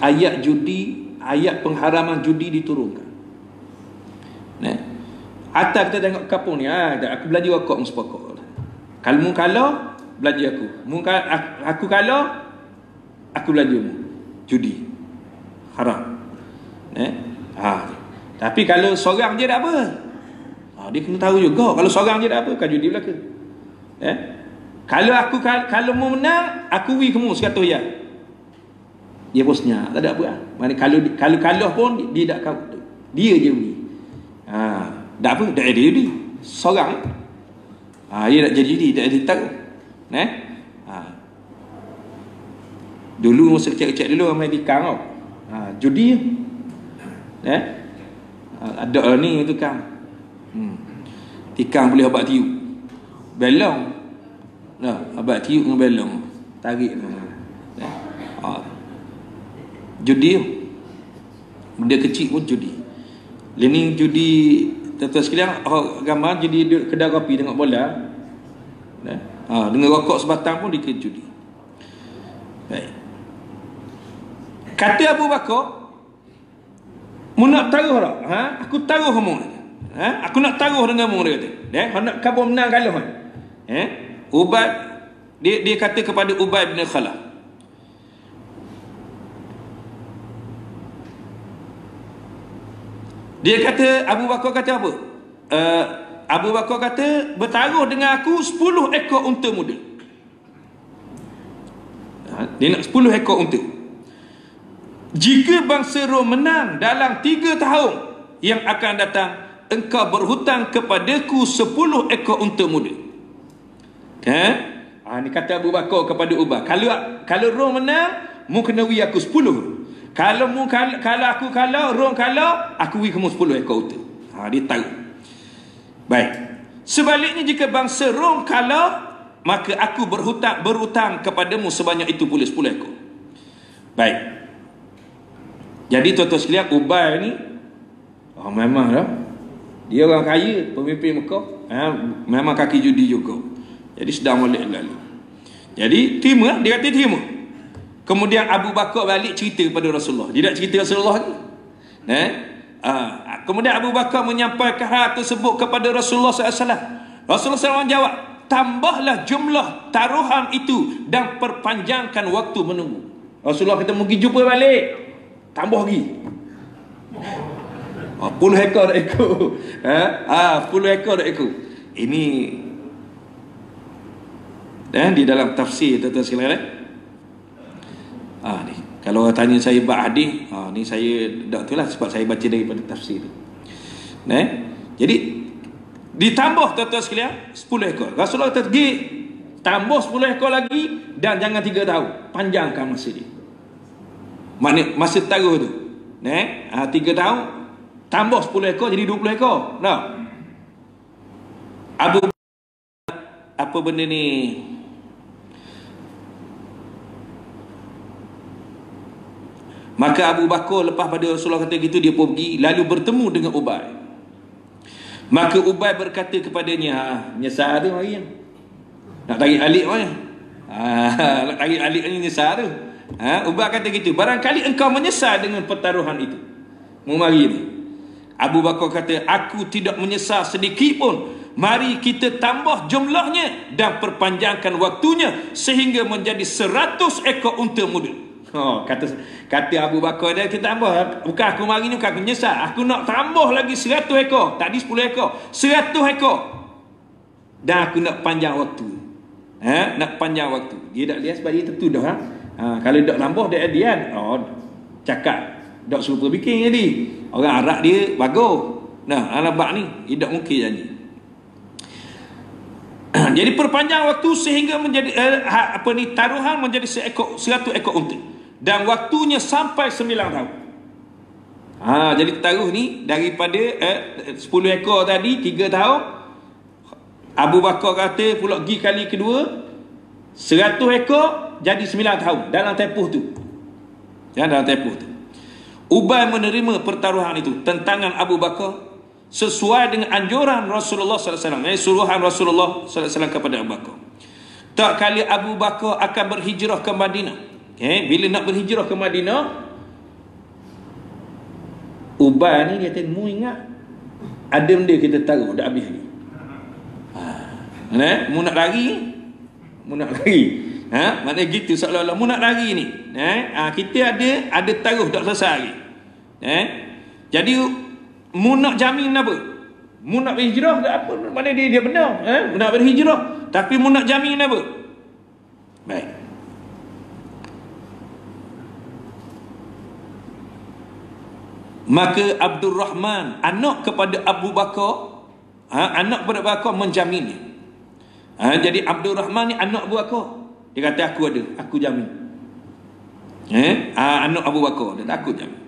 ayat judi, ayat pengharaman judi diturunkan. Atas kita tengok kampung ni, aku belajar rokok sepokok. Kalau mu kalah, belajar aku. Aku kalah, aku belajar mu. Judi haram. Tapi kalau seorang je tak apa. Dia kena tahu juga. Kalau seorang je tak apa, kan judi belaka. Kalau mu menang, aku beri kamu 100 riyal. Dia bosnya, tak ada apa. Mana kalau kalah pun dia tak kau. Dia je beri. Tak apa, tak ada judi. Seorang. Dia nak jadi judi, tak ada tahu. Dulu masa kecil-kecil dulu ramai tikang tau. Judi. Ada ni tukang. Tikang boleh abad tiup. Belong. Abad tiup dengan belong. Tarik. Judi. Benda kecil pun judi. Learning judi, tuan-tuan sekalian, gambar judi duduk kedai kopi tengok bola. Dengan rokok sebatang pun dikira judi. Baik. Kata Abu Bakar, mu nak taruh tak? Aku taruh kamu. Aku nak taruh dengan kamu, dia kata. Nak kamu menang kalah. Ubay, dia kata kepada Ubay bin Khalaf, dia kata, Abu Bakar kata apa? Abu Bakar kata, bertaruh dengan aku 10 ekor unta muda. Dia nak 10 ekor unta. Jika bangsa Rom menang dalam 3 tahun yang akan datang, engkau berhutang kepadaku 10 ekor unta muda. Ni kata Abu Bakar kepada Ubay, kalau Rom menang, mu kena beri aku 10. Kalau aku kalah, Rom kalah, aku beri kamu 10 ekor unta. Dia tahu. Baik. Sebaliknya jika bangsa Rom kalah, maka aku berhutang kepadamu sebanyak itu pula 10 ekor. Baik. Jadi tuan-tuan sekalian, Ubay ni memang lah, dia orang kaya, pemimpin Mekah, memang kaki judi juga. Jadi sedang molek lalu. Jadi terima, dia kata terima. Kemudian Abu Bakar balik cerita kepada Rasulullah. Dia tak cerita Rasulullah lagi. Kemudian Abu Bakar menyampaikan hal tersebut kepada Rasulullah SAW. Rasulullah SAW jawab, tambahlah jumlah taruhan itu dan perpanjangkan waktu menunggu. Rasulullah kata, mungkin jumpa balik, tambah lagi. 10 ekor dah ikut. 10 ekor dah ikut. Ini di dalam tafsir, tuan-tuan sekalian. Ni kalau orang tanya saya bab hadis, ni saya tak tahu lah, sebab saya baca daripada tafsir tu. Jadi ditambah tuan-tuan sekalian 10 ekor. Rasulullah kata, tambah 10 ekor lagi dan jangan 3 tahun. Panjangkan masa dia. Maknanya masa taruh tu 3 tahun tambah 10 ekor jadi 20 ekor. Apa benda ni? Maka Abu Bakar lepas pada Rasulullah kata gitu, dia pergi lalu bertemu dengan Ubay. Maka Ubay berkata kepadanya, nyesal tu hari ni. Nak tarik alik mana? Nak tarik alik ni nyesal tu. Ubay kata gitu, barangkali engkau menyesal dengan pertaruhan itu. Mari ni. Abu Bakar kata, aku tidak menyesal sedikit pun. Mari kita tambah jumlahnya dan perpanjangkan waktunya sehingga menjadi 100 ekor unta muda. Kata Abu Bakar dia, kita tambah. Bukan aku mari ni, bukan aku menyesal. Aku nak tambah lagi 100 ekor. Tadi 10 ekor, 100 ekor. Dan aku nak panjang waktu. Nak panjang waktu. Dia tak lihat sebab dia tentu dah. Kalau tak tambah dia cakap tak suruh bikin jadi. Orang Arab dia bagus. Anak ni dia tak mungkin janji. Jadi perpanjang waktu sehingga menjadi taruhan menjadi 100 ekor unta dan waktunya sampai 9 tahun. Jadi taruh ni daripada 10 ekor tadi 3 tahun. Abu Bakar kata pula pergi kali kedua 100 ekor jadi 9 tahun dalam tempoh tu. Dalam tempoh tu Ubay menerima pertaruhan itu, tentangan Abu Bakar, sesuai dengan anjuran Rasulullah SAW, suruhan Rasulullah SAW kepada Abu Bakar. Tak kali Abu Bakar akan berhijrah ke Madinah, bila nak berhijrah ke Madinah, Ubay ni dia kata, mu ingat ada benda kita taruh dah habis ni. Mu nak lari, maknanya gitu, seolah-olah mu nak lari ni. Kita ada taruh tak selesai lagi. Jadi mu nak jamin apa? Mu nak berhijrah tak apa, mana dia benar, nak berhijrah, tapi mu nak jamin apa? Baik. Maka Abdul Rahman, anak kepada Abu Bakar, anak kepada Abu Bakar menjaminnya. Jadi Abdul Rahman ni anak Abu Bakar. Dia kata aku ada, aku jamin. Anak Abu Bakar, dia aku jamin.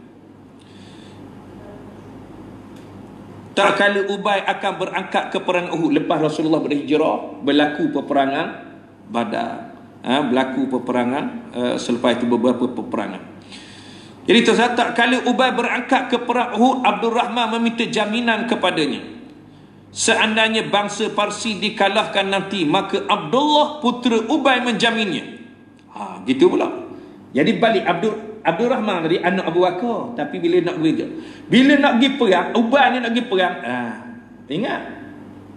Tak kala Ubay akan berangkat ke perang Uhud lepas Rasulullah berhijrah, berlaku peperangan Badar, berlaku peperangan, selepas itu beberapa peperangan. Jadi tak kala Ubay berangkat ke perang Uhud, Abdul Rahman meminta jaminan kepadanya, seandainya bangsa Parsi dikalahkan nanti, maka Abdullah putera Ubay menjaminnya. Gitu pula. Jadi balik Abdul Rahman tadi anak Abu Bakar, tapi bila nak pergi perang, Ubay ni nak pergi perang, ingat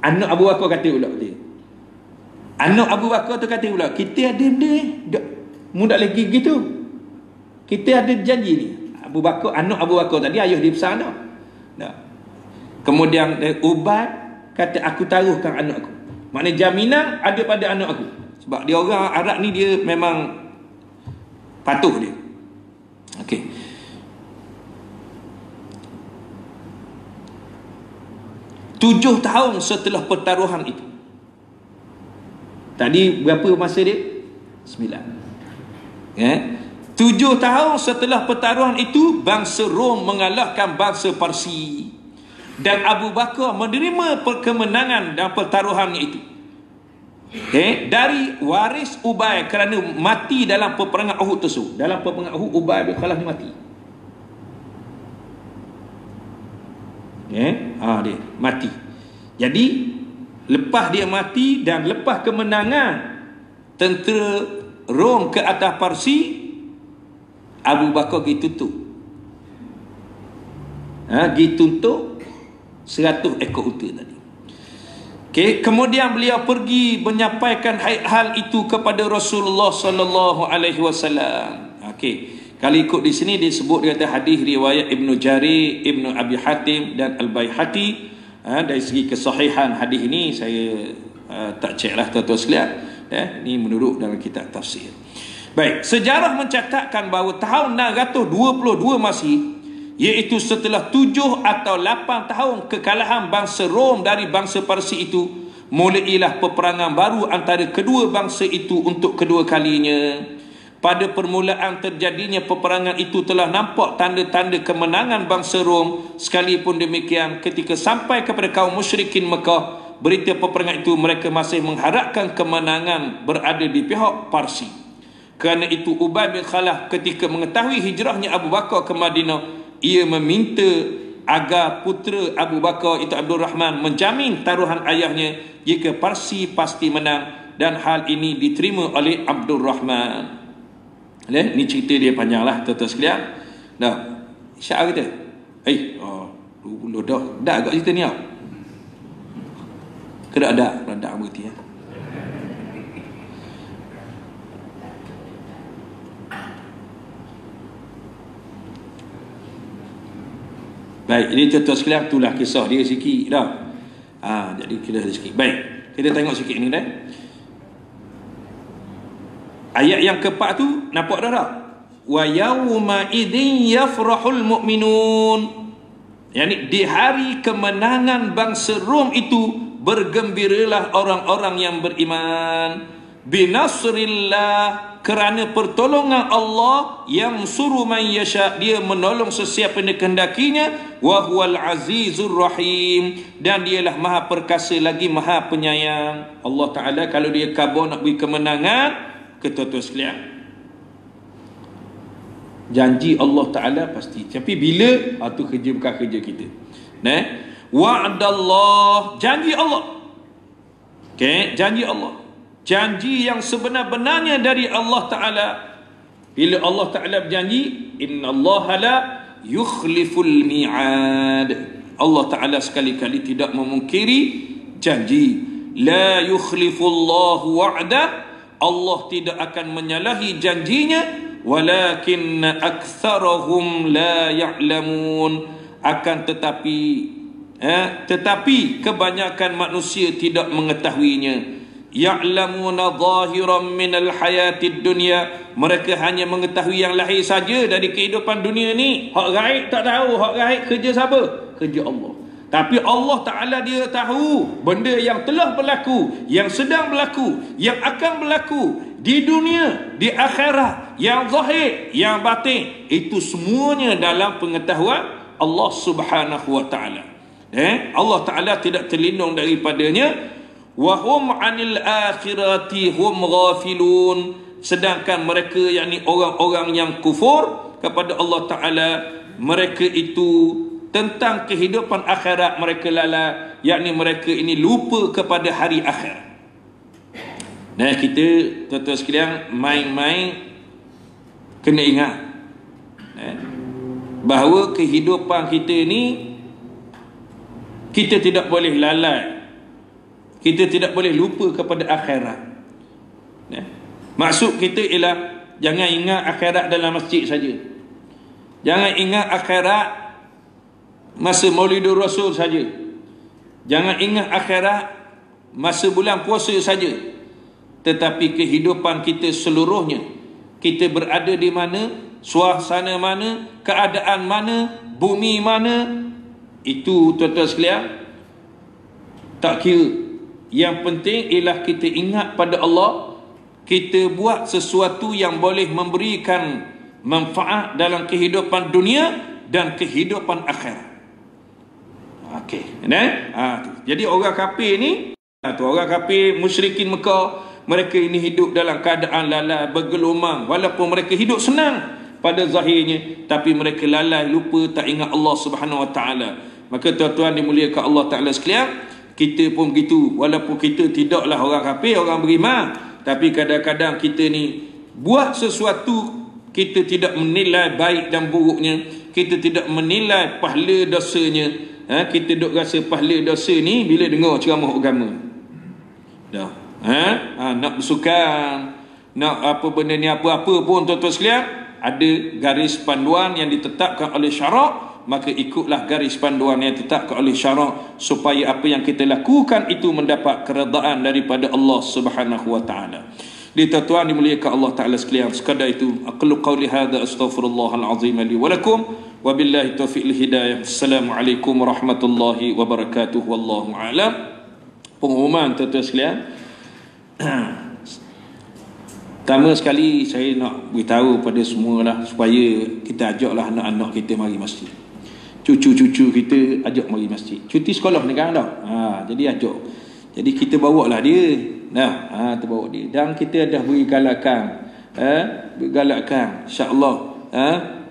anak Abu Bakar kata pula dia. Anak Abu Bakar tu kata pula, kita ada benda mudah lagi gitu. Kita ada janji ni. Anak Abu Bakar tadi ayah dia besar dah. Kemudian Ubay kata, aku taruhkan anak aku. Maknanya jaminan ada pada anak aku. Sebab dia orang Arab ni dia memang patuh dia. Okey. Tujuh tahun setelah pertaruhan itu. Tadi berapa masa dia? 9. 7 tahun setelah pertaruhan itu, bangsa Rom mengalahkan bangsa Parsi, dan Abu Bakar menerima kemenangan dalam pertaruhan itu. Dari waris Ubay kerana mati dalam peperangan Uhud tersebut. Dalam peperangan Uhud, Ubay bin Khalaf ni mati. Dia mati. Jadi lepas dia mati dan lepas kemenangan tentera Rom ke atas Parsi, Abu Bakar pergi tutup. Pergi tutup 100 ekor unta tadi. Kemudian beliau pergi menyampaikan hal itu kepada Rasulullah sallallahu alaihi wasallam. Kalau ikut di sini disebut, dia kata hadis riwayat Ibnu Jarir, Ibnu Abi Hatim dan Al-Baihaqi. Dari segi kesahihan hadis ini saya tak ceklah tuan-tuan sekalian. Ini menurut dalam kitab tafsir. Baik, sejarah mencatatkan bahawa tahun 622 Masih, iaitu setelah 7 atau 8 tahun kekalahan bangsa Rom dari bangsa Parsi itu, mulailah peperangan baru antara kedua bangsa itu untuk kedua kalinya. Pada permulaan terjadinya peperangan itu telah nampak tanda-tanda kemenangan bangsa Rom. Sekalipun demikian, ketika sampai kepada kaum musyrikin Mekah berita peperangan itu, mereka masih mengharapkan kemenangan berada di pihak Parsi. Kerana itu Ubay bin Khalaf ketika mengetahui hijrahnya Abu Bakar ke Madinah, ia meminta agar putera Abu Bakar itu Abdul Rahman menjamin taruhan ayahnya jika Parsi pasti menang, dan hal ini diterima oleh Abdul Rahman. Ni cerita dia panjang lah tuan-tuan sekalian. Dah Syak kata, 20 dah agak cerita ni tau. Kedak dah berhenti Baik, ini tuan-tuan sekalian, itulah kisah dia sikit dah. Jadi kita ada sikit. Baik, kita tengok sikit ni dah. Ayat yang keempat tu nampak dah tak? Wa yauma idzin yafrahul mu'minun. Yani di hari kemenangan bangsa Rom itu bergembiralah orang-orang yang beriman. Binasrillah, kerana pertolongan Allah, yang suruh man yasha, dia menolong sesiapa yang dikehendakinya, wa huwal azizur rahim, dan dialah maha perkasa lagi maha penyayang. Allah Ta'ala kalau dia khabar nak beri kemenangan, tuan-tuan sekalian, janji Allah Ta'ala pasti. Tapi bila tu kerja bukan kerja kita. Wa'dallah, janji Allah. Okey, janji Allah. Janji yang sebenar-benarnya dari Allah Ta'ala. Bila Allah Ta'ala berjanji, innallaha la yukhliful mi'ad. Allah Ta'ala sekali-kali tidak memungkiri janji. La yukhlifullahu wa'da. Allah tidak akan menyalahi janjinya. Walakinna aktsarahum la ya'lamun. Akan tetapi kebanyakan manusia tidak mengetahuinya. Ya'lamuna zahiran minal hayatid dunya. Mereka hanya mengetahui yang lahir saja dari kehidupan dunia ni. Hak gaib tak tahu. Hak gaib kerja siapa? Kerja Allah. Tapi Allah Ta'ala dia tahu benda yang telah berlaku, yang sedang berlaku, yang akan berlaku di dunia, di akhirat, yang zahir, yang batin. Itu semuanya dalam pengetahuan Allah Subhanahu wa Ta'ala. Allah Ta'ala tidak terlindung daripadanya. Wahum 'anil akhirati hum ghafilun. Sedangkan mereka, yakni orang-orang yang kufur kepada Allah Ta'ala, mereka itu tentang kehidupan akhirat mereka lalai, yakni mereka ini lupa kepada hari akhirat. Nah, kita tuan-tuan sekalian, main-main kena ingat bahawa kehidupan kita ni kita tidak boleh lalai, kita tidak boleh lupa kepada akhirat. Maksud kita ialah jangan ingat akhirat dalam masjid saja. Jangan ingat akhirat masa Maulidur Rasul saja. Jangan ingat akhirat masa bulan puasa saja. Tetapi kehidupan kita seluruhnya, kita berada di mana, suasana mana, keadaan mana, bumi mana, itu tuan-tuan sekalian tak kira. Yang penting ialah kita ingat pada Allah. Kita buat sesuatu yang boleh memberikan manfaat dalam kehidupan dunia dan kehidupan akhirat. Okey, jadi orang kafir ni, orang kafir musyrikin Mekah, mereka ini hidup dalam keadaan lalai, bergelumang. Walaupun mereka hidup senang pada zahirnya, tapi mereka lalai, lupa, tak ingat Allah Subhanahu wa Ta'ala. Maka tuan-tuan dimuliakan Allah Ta'ala sekalian, kita pun begitu. Walaupun kita tidaklah orang kafir, orang beriman, tapi kadang-kadang kita ni buat sesuatu, kita tidak menilai baik dan buruknya, kita tidak menilai pahala dosanya. Kita duk rasa pahala dosa ni bila dengar ceramah agama. Dah. Nak bersukan, nak apa benda ni, apa-apa pun tuan-tuan sekalian, ada garis panduan yang ditetapkan oleh syarak. Maka ikutlah garis panduan yang ditetapkan oleh syarak, supaya apa yang kita lakukan itu mendapat keredaan daripada Allah Subhanahu wa Ta'ala. Tuan-tuan dimuliakan Allah Ta'ala sekalian, sekadar itu aqulu qawli hadza astaghfirullahal azim li wa lakum wa billahi taufiq hidayah. Assalamualaikum warahmatullahi wabarakatuh. Wallahu a'lam. Pengumuman tuan-tuan sekalian, pertama sekali saya nak beritahu pada semualah, supaya kita ajaklah anak-anak kita mari masjid. Cucu-cucu kita ajak mari masjid. Cuti sekolah ni kan dah. Jadi ajak. Jadi kita bawalah dia. Kita bawa dia. Dan kita dah beri galakan. Beri galakan. InsyaAllah.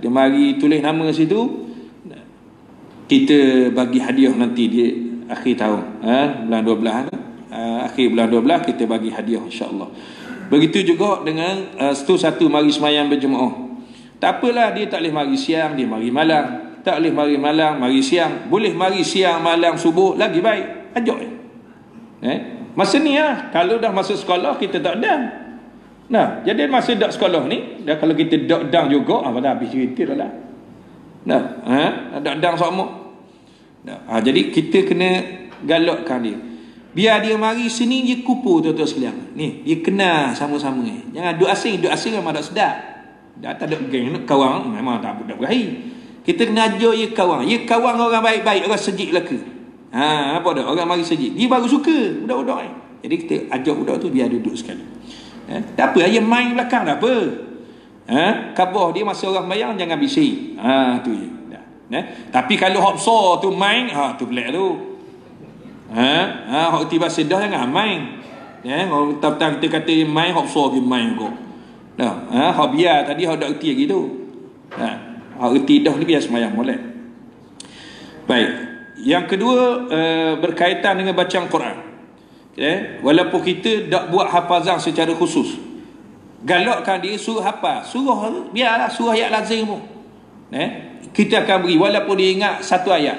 Dia mari tulis nama situ. Kita bagi hadiah nanti dia akhir tahun. Bulan 12. Akhir bulan 12 kita bagi hadiah insyaAllah. Begitu juga dengan satu mari semayang berjemaah. Tak apalah dia tak boleh mari siang, dia mari malam. Tak boleh mari malam, mari siang. Boleh mari siang, malam, subuh, lagi baik. Ajak. Masa ni kalau dah masuk sekolah kita tak dang. Jadi masa dak sekolah ni, dah kalau kita dak dang juga, dah habis cerita dah lah. Dak dang sama. Jadi kita kena galakkan dia. Biar dia mari sini, dia kupu tuan-tuan sekalian. Ni, dia kenal sama-sama. Jangan duk asing memang tak sedap. Dah tak ada geng nak kawan, memang tak berakhir. Kita kena ajar dia kawan. Dia kawan orang baik-baik, orang sejik lelaki. Apa dah? Orang mari sejik. Dia baru suka budak-budak ni. Jadi kita ajar budak tu biar duduk sekali. Tak apa, dia main belakang tak apa. Kabah dia masa orang bayang jangan bising. Tu je. Tapi kalau hak besar tu main, tu pelik tu. Hak tiba sedah jangan main. Orang petang kita kata main, hak besar dia main kok. Hak biar tadi hak dak erti lagi tu. Hak erti dah ni biar semayang molek. Baik. Yang kedua, berkaitan dengan bacaan Quran. Walaupun kita tak buat hafazan secara khusus, galakkan dia suruh hafal. Suruh, biarlah suruh ayat lazim pun. Kita akan beri, walaupun dia ingat satu ayat,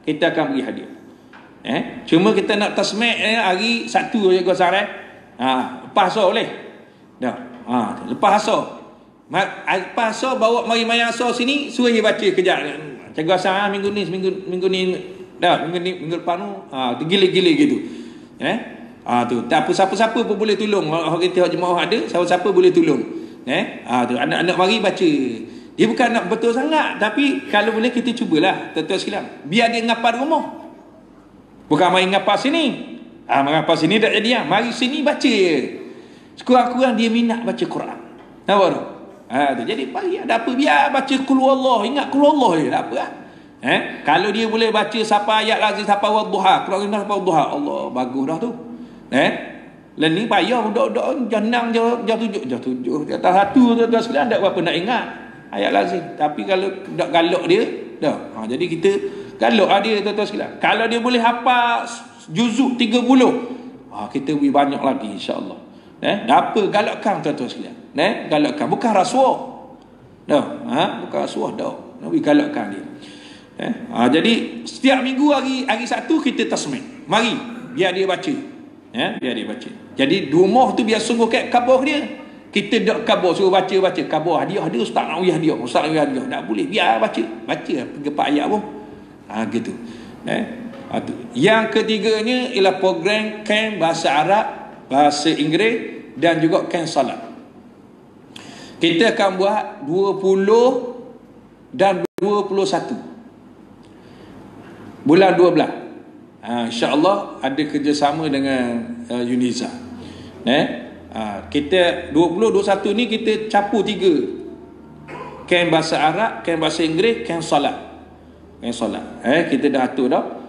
kita akan beri hadiah. Cuma kita nak tasmi' hari Sabtu je kau sarai. Lepas asar boleh. Dah. Lepas asar. Lepas asar bawa mari mayang asar sini, suruh dia baca kejap. Cikgu asar minggu ni dah, minggu depan tu gila-gila gitu. Tu tak apa, siapa-siapa pun boleh tolong. Orang kita jemaah ada, siapa-siapa boleh tolong. Tu anak-anak mari baca. Dia bukan nak betul sangat, tapi kalau boleh kita cubalah, tuan-tuan sekalian. Biar dia ngapal rumah. Bukan main ngapal sini. Mengapal sini tak jadi. Mari sini baca je. Sekurang-kurang dia minat baca Quran. Nampak tak? Jadi mari, ada apa, biar baca Qul Huwallah, ingat Qul Huwallah je, tak apa. Kalau dia boleh baca siapa ayat lazim, siapa wadduha, Quran siapa wadduha, Allah bagus dah tu. Lain ni payah budak-budak jenang jam 7, jam 1 tuan-tuan sekalian, tak apa nak ingat ayat lazim. Tapi kalau tak galak dia dah. Jadi kita galak dia tuan-tuan sekalian. Kalau dia boleh hafal juzuk 30, kita beri banyak lagi insya-Allah. Apa galakkan tuan-tuan sekalian. Galakkan, bukan rasuah. Bukan rasuah dah. Nabi galakkan dia. Jadi setiap minggu hari Sabtu kita tasmi'. Mari biar dia baca. Biar dia baca. Jadi di rumah tu biar sungguh kat kabah dia. Kita dak kabah suruh baca kabah hadiah dia, ustaz nak bagi hadiah, ustaz nak bagi hadiah. Tak boleh, biar baca 3-4 ayat pun. Gitu. Yang ketiganya ialah program camp bahasa Arab, bahasa Inggeris dan juga camp salat. Kita akan buat 20 dan 21 bulan 12. InsyaAllah ada kerjasama dengan UNIZA. Kita 20-21 ni kita capu 3. Camp bahasa Arab, camp bahasa Inggeris, camp salat. Kita dah atur dah.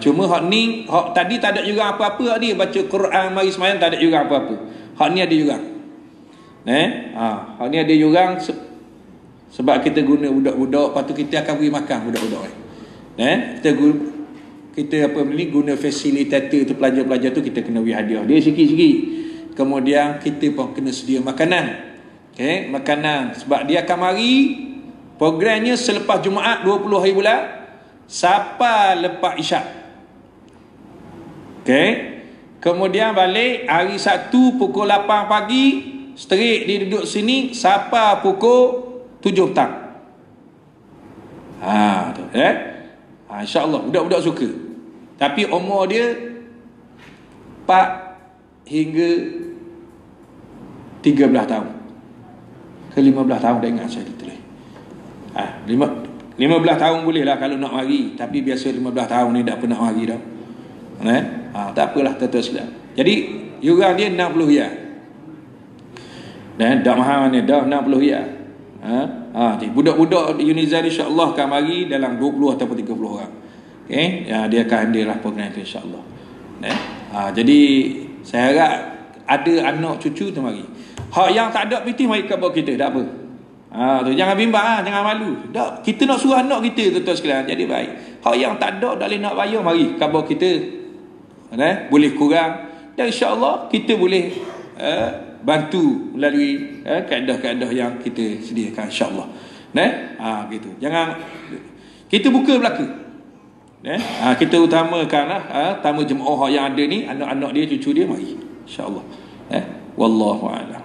Cuma hak ni, hak tadi tak ada juga apa-apa dia baca Quran mari sembahyang, tak ada juga apa-apa. Hak ni ada juga. Hak ni ada juga sebab kita guna budak-budak, lepas tu kita akan beri makan budak-budak. Kita apa ni, guna fasilitator tu, pelajar-pelajar tu kita kena beri hadiah dia sikit-sikit. Kemudian kita pun kena sedia makanan. Makanan sebab dia akan mari programnya selepas Jumaat 20 hari bulan sampai lepas Isyak. Kemudian balik hari Sabtu pukul 8 pagi, straight dia duduk sini sampai pukul 7 petang. InsyaAllah budak-budak suka. Tapi umur dia 4 hingga 13 tahun ke 15 tahun, dah ingat saya ditulis. 15 tahun boleh lah kalau nak mari. Tapi biasa 15 tahun ni tak pernah mari dah. Tak apalah tuan-tuan sekalian. Jadi yuran dia 60 riyal. Dan tak mahal ni dah 60 riyal. Budak-budak UNIZA insya-Allah akan mari dalam 20 ataupun 30 orang. Dia akan handle lah program tu insya-Allah. Jadi saya harap ada anak cucu tu mari. Hak yang tak ada piti mari kat bawah kita, tak apa. Jangan bimbang, jangan malu. Tak, kita nak suruh anak kita tuan-tuan sekalian. Jadi baik. Hak yang tak ada tak boleh nak bayar, mari kat bawah kita. Boleh kurang dan insya-Allah kita boleh bantu melalui kaedah-kaedah yang kita sediakan insya-Allah. Gitu. Jangan kita buka belaka. Kita utamakanlah tamu jemaah yang ada ni, anak-anak dia, cucu dia mari insya-Allah. Wallahu a'lam.